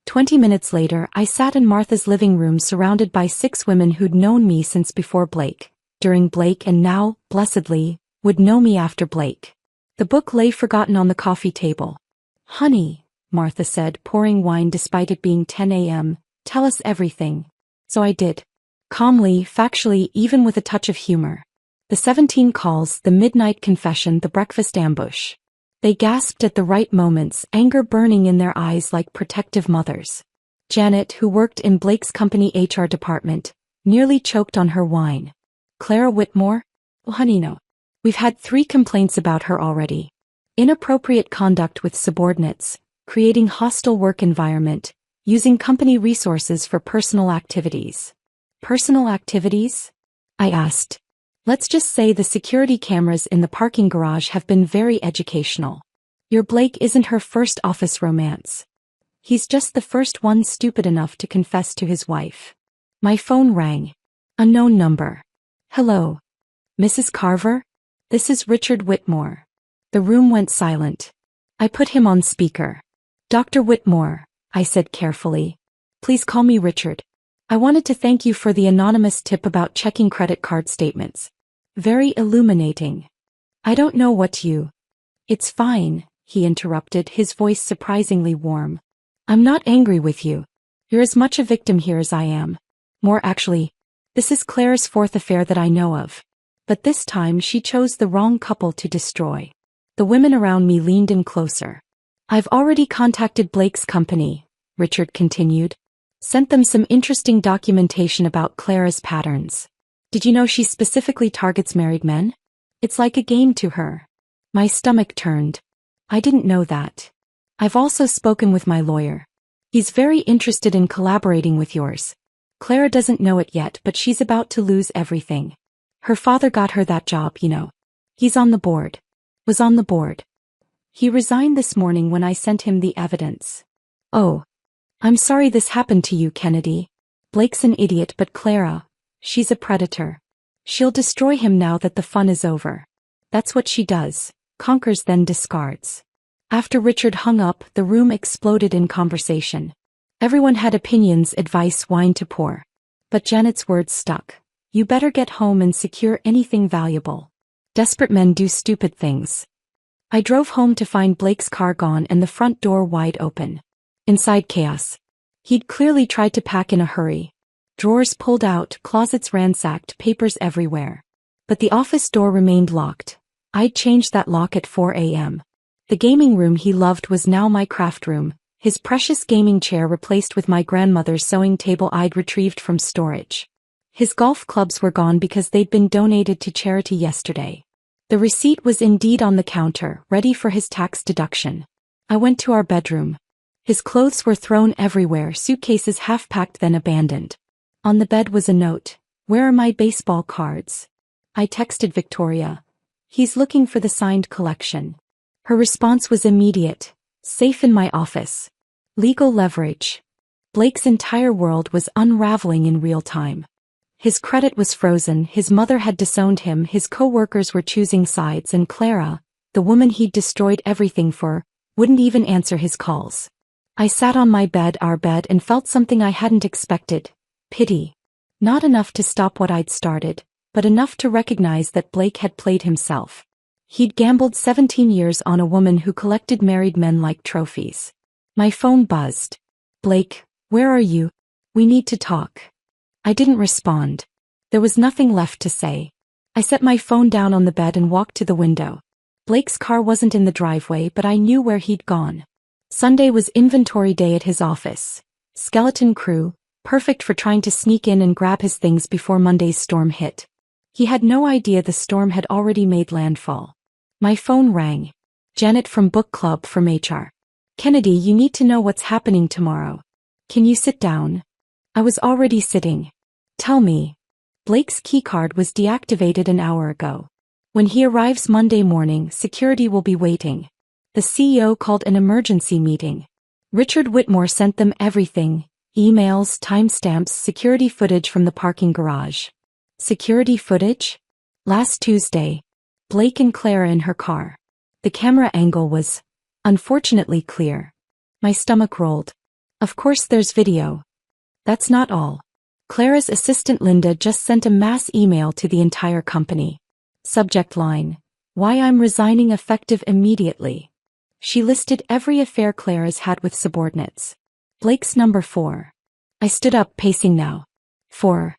20 minutes later, I sat in Martha's living room surrounded by 6 women who'd known me since before Blake, during Blake, and now, blessedly, would know me after Blake. The book lay forgotten on the coffee table. "Honey," Martha said, pouring wine despite it being 10 a.m., "tell us everything." So I did. Calmly, factually, even with a touch of humor. The 17 calls, the midnight confession, the breakfast ambush. They gasped at the right moments, anger burning in their eyes like protective mothers. Janet, who worked in Blake's company HR department, nearly choked on her wine. "Clara Whitmore? Oh, honey, no. We've had 3 complaints about her already. Inappropriate conduct with subordinates, creating hostile work environment, using company resources for personal activities." "Personal activities?" I asked. "Let's just say the security cameras in the parking garage have been very educational. Your Blake isn't her first office romance. He's just the first one stupid enough to confess to his wife." My phone rang. Unknown number. "Hello. Mrs. Carver? This is Richard Whitmore." The room went silent. I put him on speaker. "Dr. Whitmore," I said carefully. "Please call me Richard. I wanted to thank you for the anonymous tip about checking credit card statements. Very illuminating. I don't know what you..." "It's fine," he interrupted, his voice surprisingly warm. "I'm not angry with you. You're as much a victim here as I am. More actually. This is Claire's 4th affair that I know of. But this time she chose the wrong couple to destroy." The women around me leaned in closer. "I've already contacted Blake's company," Richard continued. Sent them some interesting documentation about Clara's patterns. Did you know she specifically targets married men? It's like a game to her. My stomach turned. I didn't know that. I've also spoken with my lawyer. He's very interested in collaborating with yours. Clara doesn't know it yet, but she's about to lose everything. Her father got her that job, you know. He's on the board. Was on the board. He resigned this morning when I sent him the evidence. Oh. I'm sorry this happened to you, Kennedy. Blake's an idiot, but Clara, she's a predator. She'll destroy him now that the fun is over. That's what she does, conquers then discards. After Richard hung up, the room exploded in conversation. Everyone had opinions, advice, wine to pour. But Janet's words stuck. You better get home and secure anything valuable. Desperate men do stupid things. I drove home to find Blake's car gone and the front door wide open. Inside chaos. He'd clearly tried to pack in a hurry. Drawers pulled out, closets ransacked, papers everywhere. But the office door remained locked. I'd changed that lock at 4 a.m. The gaming room he loved was now my craft room, his precious gaming chair replaced with my grandmother's sewing table I'd retrieved from storage. His golf clubs were gone because they'd been donated to charity yesterday. The receipt was indeed on the counter, ready for his tax deduction. I went to our bedroom. His clothes were thrown everywhere, suitcases half-packed then abandoned. On the bed was a note. Where are my baseball cards? I texted Victoria. He's looking for the signed collection. Her response was immediate. Safe in my office. Legal leverage. Blake's entire world was unraveling in real time. His credit was frozen, his mother had disowned him, his co-workers were choosing sides, and Clara, the woman he'd destroyed everything for, wouldn't even answer his calls. I sat on my bed, our bed, and felt something I hadn't expected. Pity. Not enough to stop what I'd started, but enough to recognize that Blake had played himself. He'd gambled 17 years on a woman who collected married men like trophies. My phone buzzed. Blake, where are you? We need to talk. I didn't respond. There was nothing left to say. I set my phone down on the bed and walked to the window. Blake's car wasn't in the driveway, but I knew where he'd gone. Sunday was inventory day at his office. Skeleton crew, perfect for trying to sneak in and grab his things before Monday's storm hit. He had no idea the storm had already made landfall. My phone rang. Janet from book club from HR. Kennedy, you need to know what's happening tomorrow. Can you sit down? I was already sitting. Tell me. Blake's keycard was deactivated an hour ago. When he arrives Monday morning, security will be waiting. The CEO called an emergency meeting. Richard Whitmore sent them everything. Emails, timestamps, security footage from the parking garage. Security footage? Last Tuesday. Blake and Clara in her car. The camera angle was, unfortunately, clear. My stomach rolled. Of course there's video. That's not all. Clara's assistant Linda just sent a mass email to the entire company. Subject line: Why I'm resigning effective immediately. She listed every affair Clara's had with subordinates. Blake's number 4. I stood up, pacing now. 4.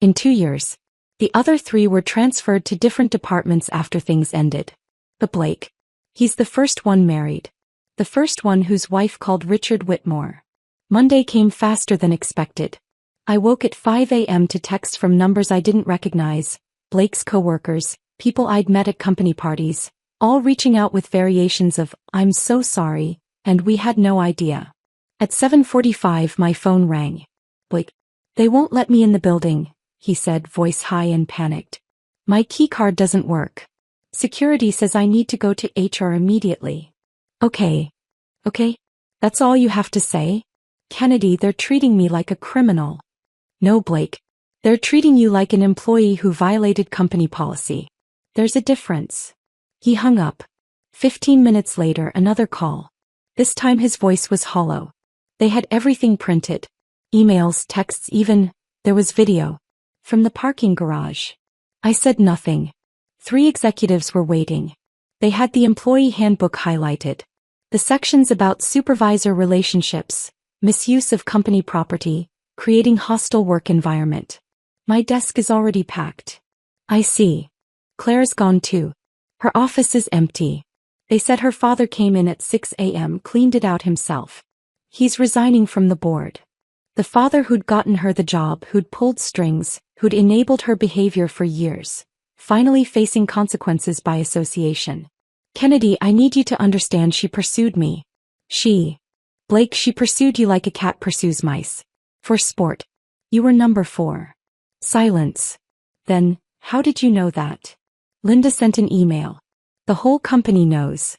In 2 years. The other 3 were transferred to different departments after things ended. But Blake. He's the first one married. The first one whose wife called Richard Whitmore. Monday came faster than expected. I woke at 5 a.m. to texts from numbers I didn't recognize, Blake's co-workers, people I'd met at company parties, all reaching out with variations of, I'm so sorry, and we had no idea. At 7:45 my phone rang. Blake. They won't let me in the building, he said, voice high and panicked. My keycard doesn't work. Security says I need to go to HR immediately. Okay. That's all you have to say? Kennedy, they're treating me like a criminal. No, Blake. They're treating you like an employee who violated company policy. There's a difference. He hung up. 15 minutes later, another call. This time his voice was hollow. They had everything printed. Emails, texts, even, there was video. From the parking garage. I said nothing. 3 executives were waiting. They had the employee handbook highlighted. The sections about supervisor relationships, misuse of company property, creating hostile work environment. My desk is already packed. I see. Claire's gone too. Her office is empty. They said her father came in at 6 a.m., cleaned it out himself. He's resigning from the board. The father who'd gotten her the job, who'd pulled strings, who'd enabled her behavior for years, finally facing consequences by association. Kennedy, I need you to understand, she pursued me. Blake, she pursued you like a cat pursues mice. For sport. You were number 4. Silence. Then, how did you know that? Linda sent an email. The whole company knows.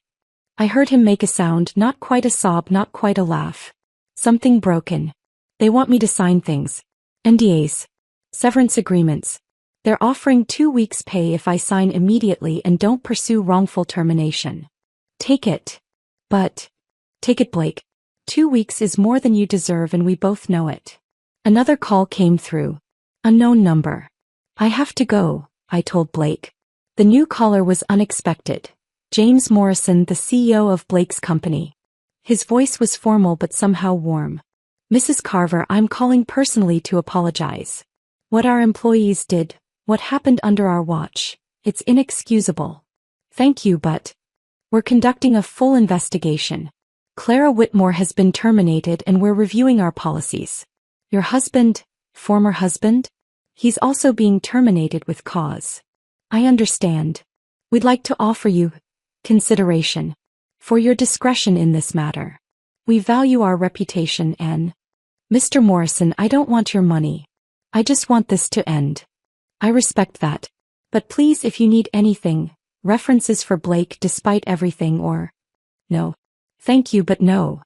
I heard him make a sound, not quite a sob, not quite a laugh. Something broken. They want me to sign things. NDAs. Severance agreements. They're offering 2 weeks' pay if I sign immediately and don't pursue wrongful termination. Take it. But. Take it, Blake. 2 weeks is more than you deserve and we both know it. Another call came through. Unknown number. I have to go, I told Blake. The new caller was unexpected. James Morrison, the CEO of Blake's company. His voice was formal but somehow warm. Mrs. Carver, I'm calling personally to apologize. What our employees did, what happened under our watch, it's inexcusable. Thank you, but we're conducting a full investigation. Clara Whitmore has been terminated and we're reviewing our policies. Your husband, former husband? He's also being terminated with cause. I understand. We'd like to offer you consideration for your discretion in this matter. We value our reputation and Mr. Morrison, I don't want your money. I just want this to end. I respect that. But please, if you need anything, references for Blake despite everything or no. Thank you, but no.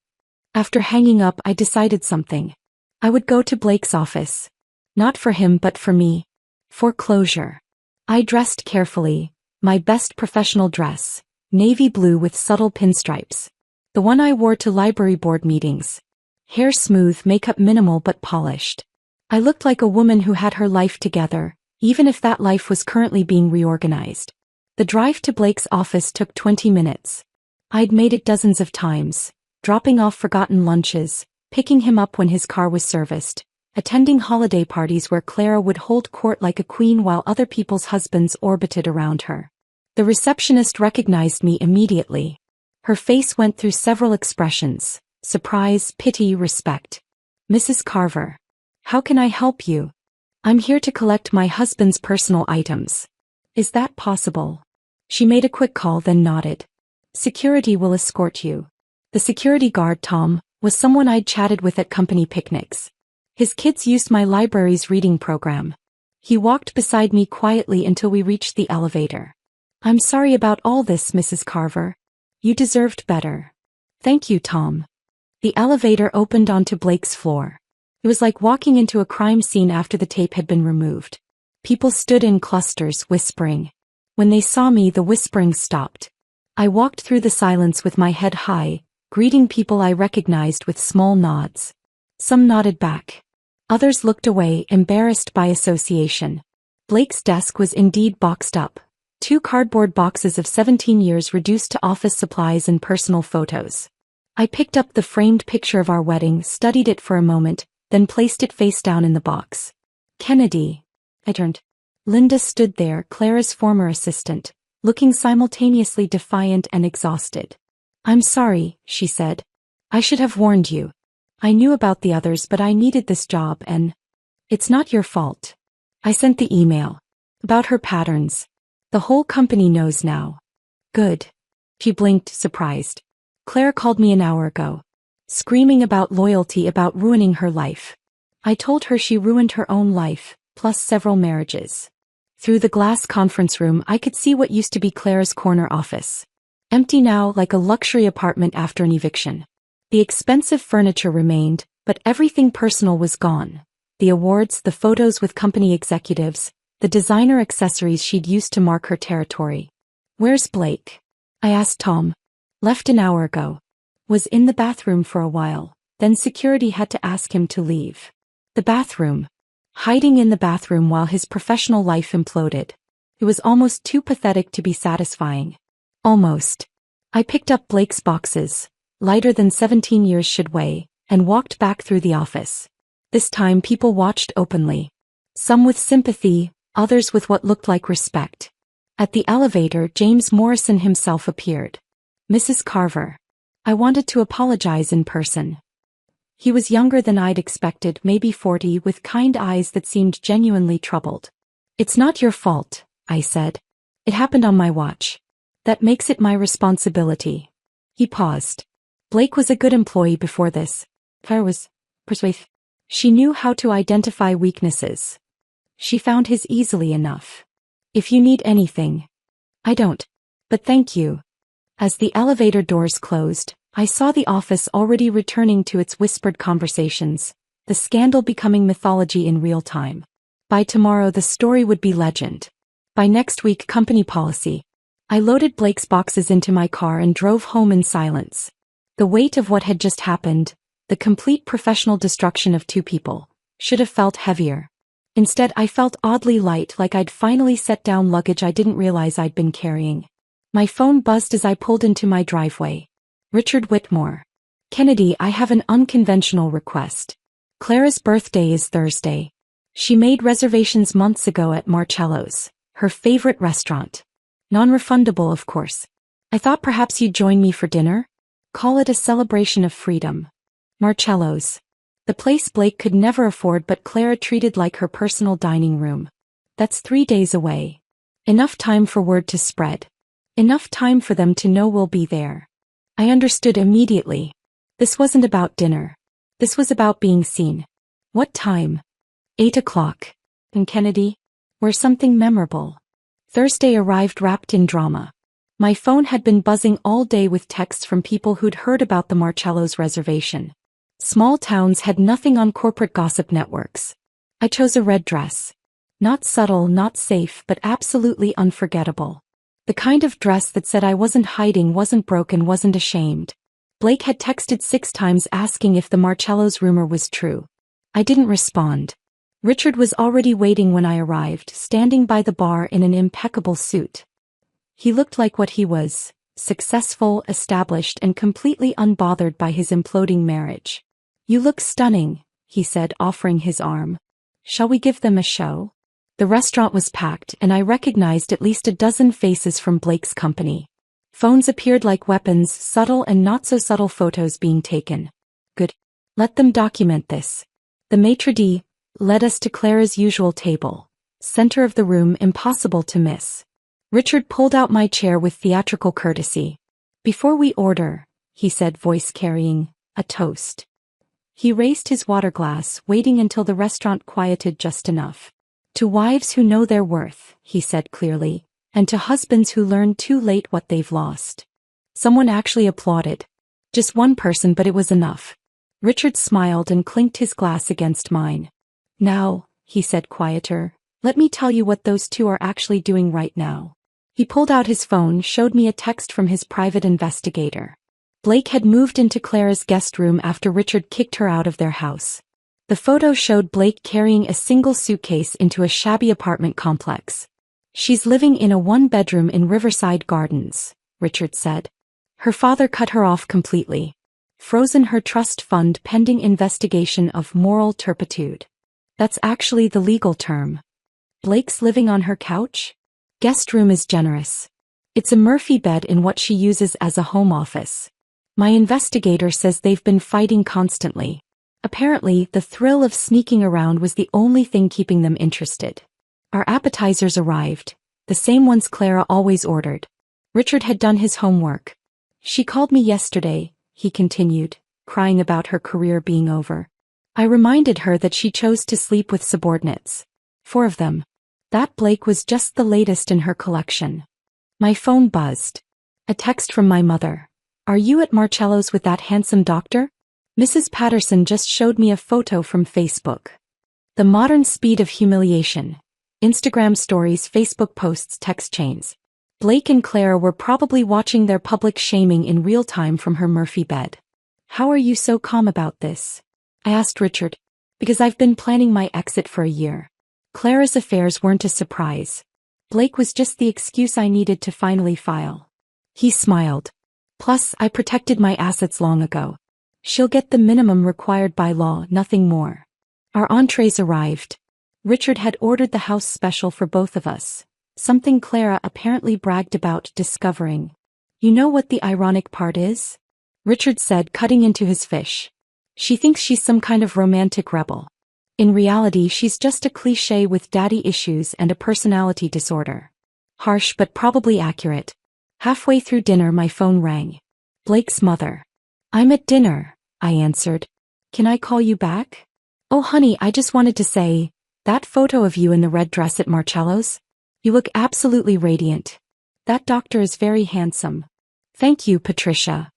After hanging up, I decided something. I would go to Blake's office. Not for him but for me. For closure. I dressed carefully, my best professional dress, navy blue with subtle pinstripes. The one I wore to library board meetings. Hair smooth, makeup minimal but polished. I looked like a woman who had her life together, even if that life was currently being reorganized. The drive to Blake's office took 20 minutes. I'd made it dozens of times, dropping off forgotten lunches, picking him up when his car was serviced, attending holiday parties where Clara would hold court like a queen while other people's husbands orbited around her. The receptionist recognized me immediately. Her face went through several expressions: surprise, pity, respect. Mrs. Carver. How can I help you? I'm here to collect my husband's personal items. Is that possible? She made a quick call then nodded. Security will escort you. The security guard, Tom, was someone I'd chatted with at company picnics. His kids used my library's reading program. He walked beside me quietly until we reached the elevator. I'm sorry about all this, Mrs. Carver. You deserved better. Thank you, Tom. The elevator opened onto Blake's floor. It was like walking into a crime scene after the tape had been removed. People stood in clusters, whispering. When they saw me, the whispering stopped. I walked through the silence with my head high, greeting people I recognized with small nods. Some nodded back. Others looked away, embarrassed by association. Blake's desk was indeed boxed up. 2 cardboard boxes of 17 years reduced to office supplies and personal photos. I picked up the framed picture of our wedding, studied it for a moment, then placed it face down in the box. Kennedy. I turned. Linda stood there, Clara's former assistant, looking simultaneously defiant and exhausted. I'm sorry, she said. I should have warned you. I knew about the others but I needed this job and it's not your fault. I sent the email. About her patterns. The whole company knows now. Good. She blinked, surprised. Claire called me an hour ago. Screaming about loyalty, about ruining her life. I told her she ruined her own life, plus several marriages. Through the glass conference room I could see what used to be Claire's corner office. Empty now, like a luxury apartment after an eviction. The expensive furniture remained, but everything personal was gone. The awards, the photos with company executives, the designer accessories she'd used to mark her territory. Where's Blake? I asked Tom. Left an hour ago. Was in the bathroom for a while, then security had to ask him to leave. The bathroom. Hiding in the bathroom while his professional life imploded. It was almost too pathetic to be satisfying. Almost. I picked up Blake's boxes, lighter than 17 years should weigh, and walked back through the office. This time people watched openly. Some with sympathy, others with what looked like respect. At the elevator, James Morrison himself appeared. Mrs. Carver. I wanted to apologize in person. He was younger than I'd expected, maybe 40, with kind eyes that seemed genuinely troubled. "It's not your fault," I said. "It happened on my watch. That makes it my responsibility." He paused. "Blake was a good employee before this. Claire was persuasive. She knew how to identify weaknesses. She found his easily enough. If you need anything." "I don't. But thank you." As the elevator doors closed, I saw the office already returning to its whispered conversations, the scandal becoming mythology in real time. By tomorrow the story would be legend. By next week company policy. I loaded Blake's boxes into my car and drove home in silence. The weight of what had just happened, the complete professional destruction of two people, should have felt heavier. Instead I felt oddly light, like I'd finally set down luggage I didn't realize I'd been carrying. My phone buzzed as I pulled into my driveway. Richard Whitmore. "Kennedy, I have an unconventional request. Clara's birthday is Thursday. She made reservations months ago at Marcello's, her favorite restaurant. Non-refundable, of course. I thought perhaps you'd join me for dinner? Call it a celebration of freedom." Marcello's. The place Blake could never afford but Clara treated like her personal dining room. That's 3 days away. Enough time for word to spread. Enough time for them to know we'll be there. I understood immediately. This wasn't about dinner. This was about being seen. What time? 8 o'clock. In Kennedy? Where something memorable. Thursday arrived wrapped in drama. My phone had been buzzing all day with texts from people who'd heard about the Marcello's reservation. Small towns had nothing on corporate gossip networks. I chose a red dress. Not subtle, not safe, but absolutely unforgettable. The kind of dress that said I wasn't hiding, wasn't broken, wasn't ashamed. Blake had texted 6 times asking if the Marcello's rumor was true. I didn't respond. Richard was already waiting when I arrived, standing by the bar in an impeccable suit. He looked like what he was, successful, established, and completely unbothered by his imploding marriage. "You look stunning," he said, offering his arm. "Shall we give them a show?" The restaurant was packed, and I recognized at least a dozen faces from Blake's company. Phones appeared like weapons, subtle and not-so-subtle photos being taken. Good. Let them document this. The maitre d' led us to Clara's usual table. Center of the room, impossible to miss. Richard pulled out my chair with theatrical courtesy. "Before we order," he said, voice carrying, "a toast." He raised his water glass, waiting until the restaurant quieted just enough. "To wives who know their worth," he said clearly, "and to husbands who learn too late what they've lost." Someone actually applauded. Just one person, but it was enough. Richard smiled and clinked his glass against mine. "Now," he said quieter, "let me tell you what those two are actually doing right now." He pulled out his phone, showed me a text from his private investigator. Blake had moved into Clara's guest room after Richard kicked her out of their house. The photo showed Blake carrying a single suitcase into a shabby apartment complex. "She's living in a 1-bedroom in Riverside Gardens," Richard said. "Her father cut her off completely. Frozen her trust fund pending investigation of moral turpitude. That's actually the legal term. Blake's living on her couch? Guest room is generous. It's a Murphy bed in what she uses as a home office. My investigator says they've been fighting constantly. Apparently, the thrill of sneaking around was the only thing keeping them interested. Our appetizers arrived, the same ones Clara always ordered. Richard had done his homework. "She called me yesterday," he continued, crying about her career being over. "I reminded her that she chose to sleep with subordinates. 4 of them. That Blake was just the latest in her collection." My phone buzzed. A text from my mother. "Are you at Marcello's with that handsome doctor?" Mrs. Patterson just showed me a photo from Facebook. The modern speed of humiliation. Instagram stories, Facebook posts, text chains. Blake and Clara were probably watching their public shaming in real time from her Murphy bed. "How are you so calm about this?" I asked Richard. "Because I've been planning my exit for a year. Clara's affairs weren't a surprise. Blake was just the excuse I needed to finally file." He smiled. "Plus, I protected my assets long ago. She'll get the minimum required by law, nothing more." Our entrees arrived. Richard had ordered the house special for both of us, something Clara apparently bragged about discovering. "You know what the ironic part is?" Richard said, cutting into his fish. She thinks she's some kind of romantic rebel. In reality, she's just a cliché with daddy issues and a personality disorder. Harsh but probably accurate. Halfway through dinner my phone rang. Blake's mother. "I'm at dinner," I answered. "Can I call you back?" "Oh honey, I just wanted to say, that photo of you in the red dress at Marcello's? You look absolutely radiant. That doctor is very handsome." "Thank you, Patricia.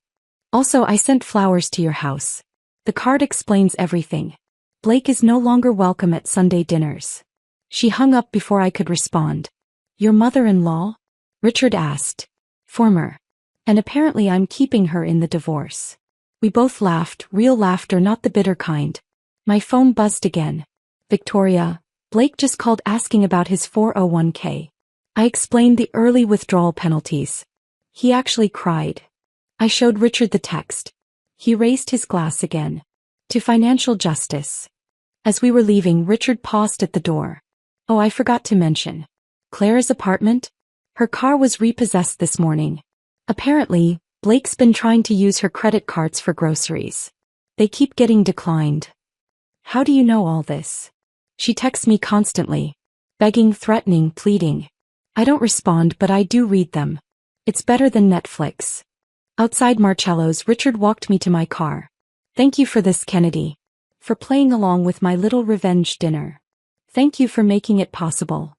Also, I sent flowers to your house. The card explains everything. Blake is no longer welcome at Sunday dinners." She hung up before I could respond. "Your mother-in-law?" Richard asked. "Former. And apparently I'm keeping her in the divorce." We both laughed, real laughter, not the bitter kind. My phone buzzed again. "Victoria, Blake just called asking about his 401k. I explained the early withdrawal penalties. He actually cried." I showed Richard the text. He raised his glass again. "To financial justice." As we were leaving, Richard paused at the door. "Oh, I forgot to mention. Claire's apartment? Her car was repossessed this morning. Apparently, Blake's been trying to use her credit cards for groceries. They keep getting declined." "How do you know all this?" "She texts me constantly. Begging, threatening, pleading. I don't respond, but I do read them. It's better than Netflix." Outside Marcello's, Richard walked me to my car. "Thank you for this, Kennedy. For playing along with my little revenge dinner. Thank you for making it possible.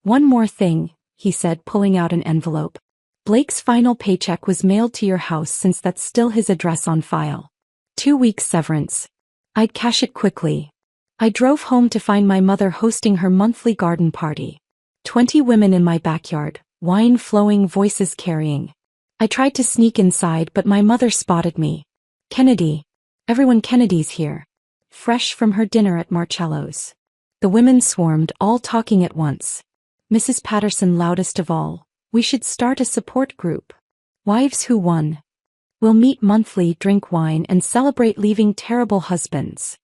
One more thing," he said, pulling out an envelope. "Blake's final paycheck was mailed to your house since that's still his address on file. 2 weeks severance. I'd cash it quickly." I drove home to find my mother hosting her monthly garden party. 20 women in my backyard, wine flowing, voices carrying. I tried to sneak inside, but my mother spotted me. "Kennedy. Everyone Kennedy's here." Fresh from her dinner at Marcello's. The women swarmed, all talking at once. Mrs. Patterson loudest of all. "We should start a support group. Wives who won. We'll meet monthly, drink wine, and celebrate leaving terrible husbands."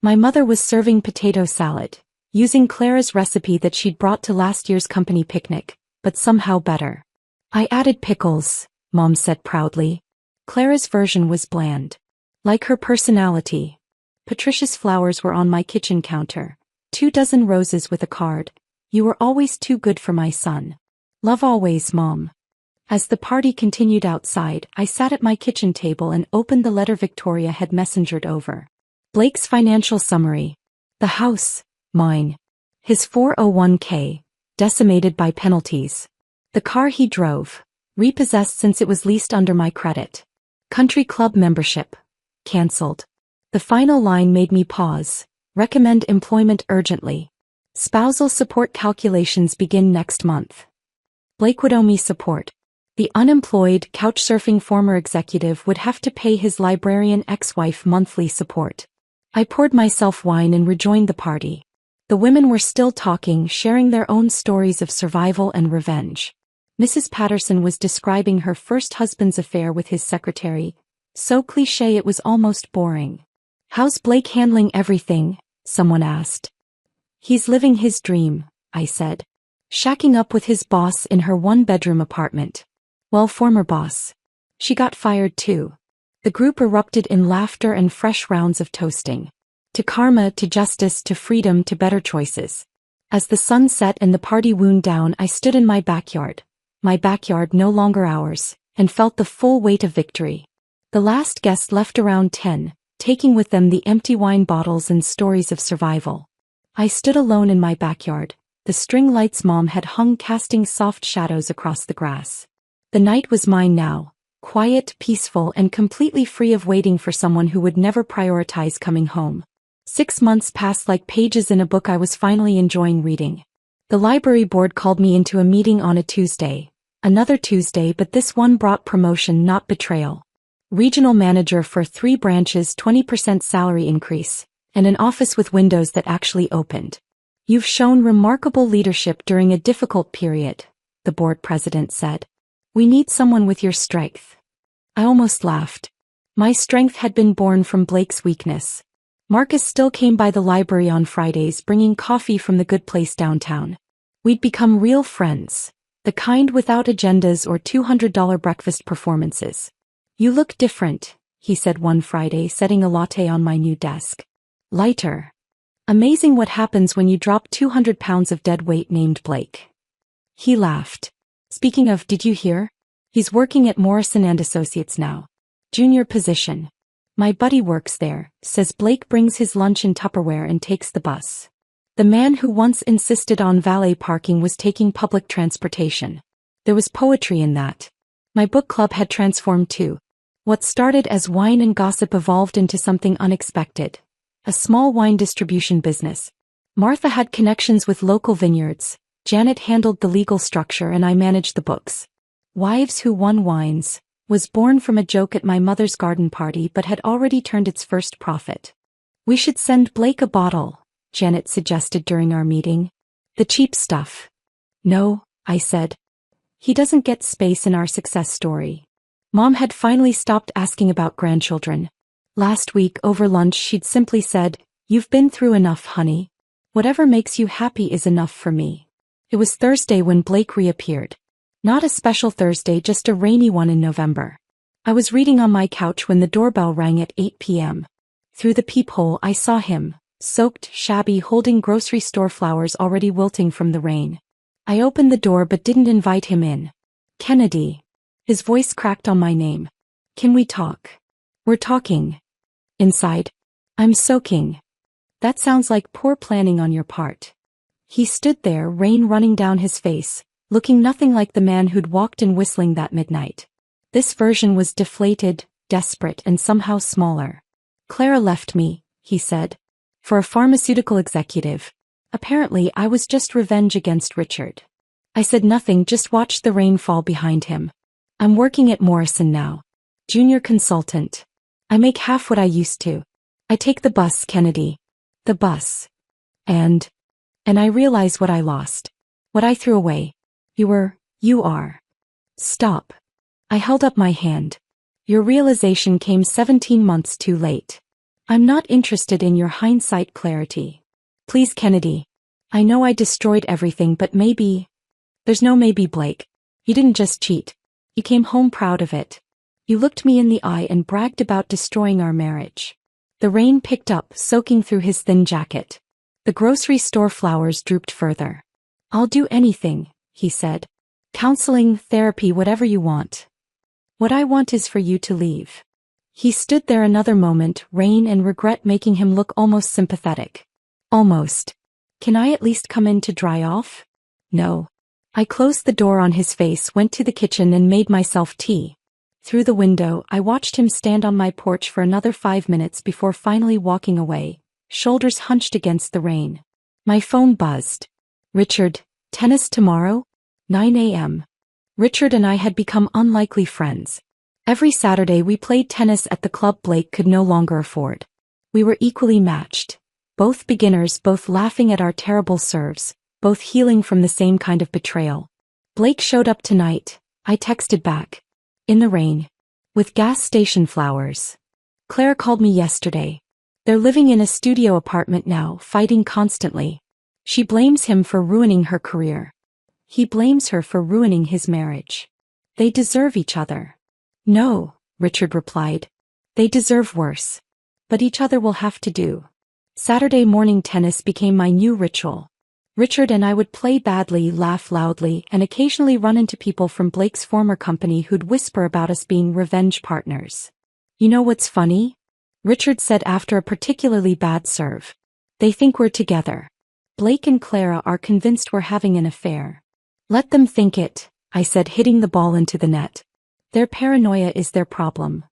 My mother was serving potato salad, using Clara's recipe that she'd brought to last year's company picnic, but somehow better. "I added pickles," Mom said proudly. Clara's version was bland. Like her personality. Patricia's flowers were on my kitchen counter. 2 dozen roses with a card. "You were always too good for my son. Love always, Mom." As the party continued outside, I sat at my kitchen table and opened the letter Victoria had messengered over. Blake's financial summary. The house, mine. His 401k, decimated by penalties. The car he drove, repossessed since it was leased under my credit. Country club membership, cancelled. The final line made me pause. Recommend employment urgently. Spousal support calculations begin next month. Blake would owe me support. The unemployed, couchsurfing former executive would have to pay his librarian ex-wife monthly support. I poured myself wine and rejoined the party. The women were still talking, sharing their own stories of survival and revenge. Mrs. Patterson was describing her first husband's affair with his secretary. So cliché it was almost boring. "How's Blake handling everything?" someone asked. "He's living his dream," I said. "Shacking up with his boss in her 1-bedroom apartment." "Well, former boss. She got fired too." The group erupted in laughter and fresh rounds of toasting. To karma, to justice, to freedom, to better choices. As the sun set and the party wound down, I stood in my backyard no longer ours, and felt the full weight of victory. The last guest left around 10, taking with them the empty wine bottles and stories of survival. I stood alone in my backyard. The string lights Mom had hung casting soft shadows across the grass. The night was mine now, quiet, peaceful, and completely free of waiting for someone who would never prioritize coming home. 6 months passed like pages in a book I was finally enjoying reading. The library board called me into a meeting on a Tuesday. Another Tuesday, but this one brought promotion, not betrayal. Regional manager for 3 branches, 20% salary increase, and an office with windows that actually opened. "You've shown remarkable leadership during a difficult period," the board president said. "We need someone with your strength." I almost laughed. My strength had been born from Blake's weakness. Marcus still came by the library on Fridays bringing coffee from the good place downtown. We'd become real friends, the kind without agendas or $200 breakfast performances. "You look different," he said one Friday, setting a latte on my new desk. Lighter. Amazing what happens when you drop 200 pounds of dead weight, named Blake. He laughed. Speaking of, did you hear? He's working at Morrison & Associates now. Junior position. My buddy works there, says Blake, brings his lunch in Tupperware and takes the bus. The man who once insisted on valet parking was taking public transportation. There was poetry in that. My book club had transformed too. What started as wine and gossip evolved into something unexpected. A small wine distribution business. Martha had connections with local vineyards, Janet handled the legal structure, and I managed the books. Wives Who Won Wines was born from a joke at my mother's garden party but had already turned its first profit. We should send Blake a bottle, Janet suggested during our meeting. The cheap stuff. No, I said. He doesn't get space in our success story. Mom had finally stopped asking about grandchildren. Last week over lunch she'd simply said, "You've been through enough, honey. Whatever makes you happy is enough for me." It was Thursday when Blake reappeared. Not a special Thursday, just a rainy one in November. I was reading on my couch when the doorbell rang at 8 p.m. Through the peephole I saw him, soaked, shabby, holding grocery store flowers already wilting from the rain. I opened the door but didn't invite him in. "Kennedy." His voice cracked on my name. "Can we talk?" "We're talking." Inside. "I'm soaking." "That sounds like poor planning on your part." He stood there, rain running down his face, looking nothing like the man who'd walked in whistling that midnight. This version was deflated, desperate, and somehow smaller. "Clara left me," he said. "For a pharmaceutical executive. Apparently I was just revenge against Richard." I said nothing, just watched the rain fall behind him. "I'm working at Morrison now. Junior consultant. I make half what I used to. I take the bus, Kennedy. The bus. And I realize what I lost. What I threw away. You are. Stop." I held up my hand. "Your realization came 17 months too late. I'm not interested in your hindsight clarity. Please, Kennedy. I know I destroyed everything, but maybe..." "There's no maybe, Blake. You didn't just cheat. You came home proud of it. You looked me in the eye and bragged about destroying our marriage." The rain picked up, soaking through his thin jacket. The grocery store flowers drooped further. "I'll do anything," he said. "Counseling, therapy, whatever you want. What I want is for you to leave." He stood there another moment, rain and regret making him look almost sympathetic. "Almost. Can I at least come in to dry off?" "No." I closed the door on his face, went to the kitchen and made myself tea. Through the window, I watched him stand on my porch for another 5 minutes before finally walking away, shoulders hunched against the rain. My phone buzzed. "Richard, tennis tomorrow? 9 a.m. Richard and I had become unlikely friends. Every Saturday we played tennis at the club Blake could no longer afford. We were equally matched. Both beginners, both laughing at our terrible serves, both healing from the same kind of betrayal. "Blake showed up tonight," I texted back. "In the rain. With gas station flowers. Claire called me yesterday. They're living in a studio apartment now, fighting constantly. She blames him for ruining her career. He blames her for ruining his marriage. They deserve each other." "No," Richard replied. "They deserve worse. But each other will have to do." Saturday morning tennis became my new ritual. Richard and I would play badly, laugh loudly, and occasionally run into people from Blake's former company who'd whisper about us being revenge partners. "You know what's funny?" Richard said after a particularly bad serve. "They think we're together. Blake and Clara are convinced we're having an affair." "Let them think it," I said, hitting the ball into the net. "Their paranoia is their problem.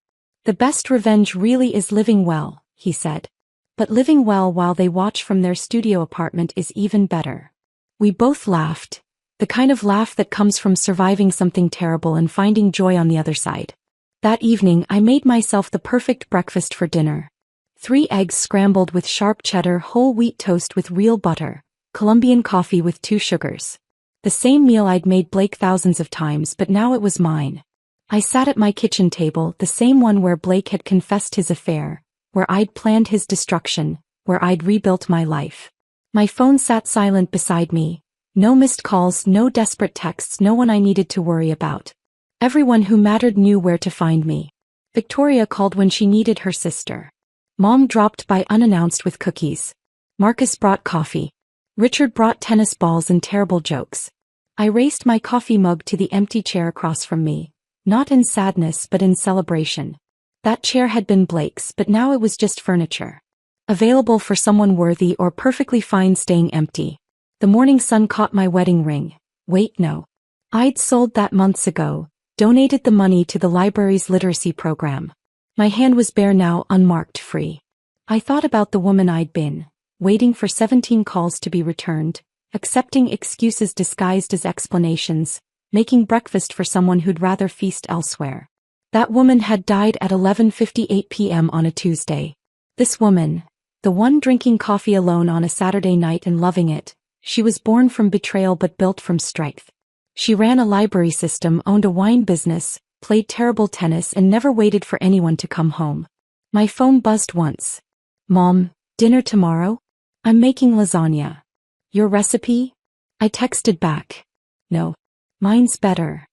The best revenge really is living well," he said. "But living well while they watch from their studio apartment is even better." We both laughed, the kind of laugh that comes from surviving something terrible and finding joy on the other side. That evening I made myself the perfect breakfast for dinner. 3 eggs scrambled with sharp cheddar, whole wheat toast with real butter, Colombian coffee with 2 sugars. The same meal I'd made Blake thousands of times, but now it was mine. I sat at my kitchen table, the same one where Blake had confessed his affair, where I'd planned his destruction, where I'd rebuilt my life. My phone sat silent beside me. No missed calls, no desperate texts, no one I needed to worry about. Everyone who mattered knew where to find me. Victoria called when she needed her sister. Mom dropped by unannounced with cookies. Marcus brought coffee. Richard brought tennis balls and terrible jokes. I raced my coffee mug to the empty chair across from me, not in sadness but in celebration. That chair had been Blake's, but now it was just furniture. Available for someone worthy or perfectly fine staying empty. The morning sun caught my wedding ring. Wait, no. I'd sold that months ago, donated the money to the library's literacy program. My hand was bare now, unmarked, free. I thought about the woman I'd been, waiting for 17 calls to be returned, accepting excuses disguised as explanations, making breakfast for someone who'd rather feast elsewhere. That woman had died at 11:58 p.m. on a Tuesday. This woman, the one drinking coffee alone on a Saturday night and loving it, she was born from betrayal but built from strength. She ran a library system, owned a wine business, played terrible tennis and never waited for anyone to come home. My phone buzzed once. Mom, dinner tomorrow? I'm making lasagna. Your recipe? I texted back. No. Mine's better.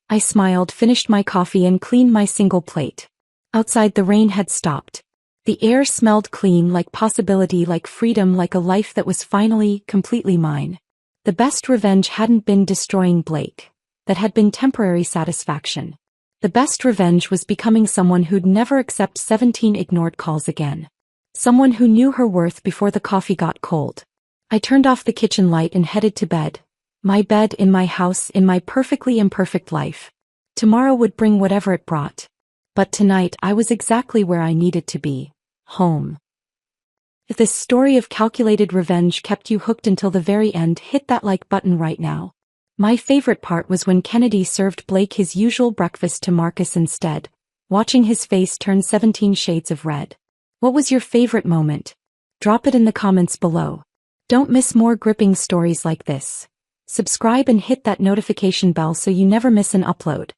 I smiled, finished my coffee and cleaned my single plate. Outside the rain had stopped. The air smelled clean, like possibility, like freedom, like a life that was finally, completely mine. The best revenge hadn't been destroying Blake. That had been temporary satisfaction. The best revenge was becoming someone who'd never accept 17 ignored calls again. Someone who knew her worth before the coffee got cold. I turned off the kitchen light and headed to bed. My bed in my house, in my perfectly imperfect life. Tomorrow would bring whatever it brought. But tonight I was exactly where I needed to be. Home. If this story of calculated revenge kept you hooked until the very end, hit that like button right now. My favorite part was when Kennedy served Blake his usual breakfast to Marcus instead, watching his face turn 17 shades of red. What was your favorite moment? Drop it in the comments below. Don't miss more gripping stories like this. Subscribe and hit that notification bell so you never miss an upload.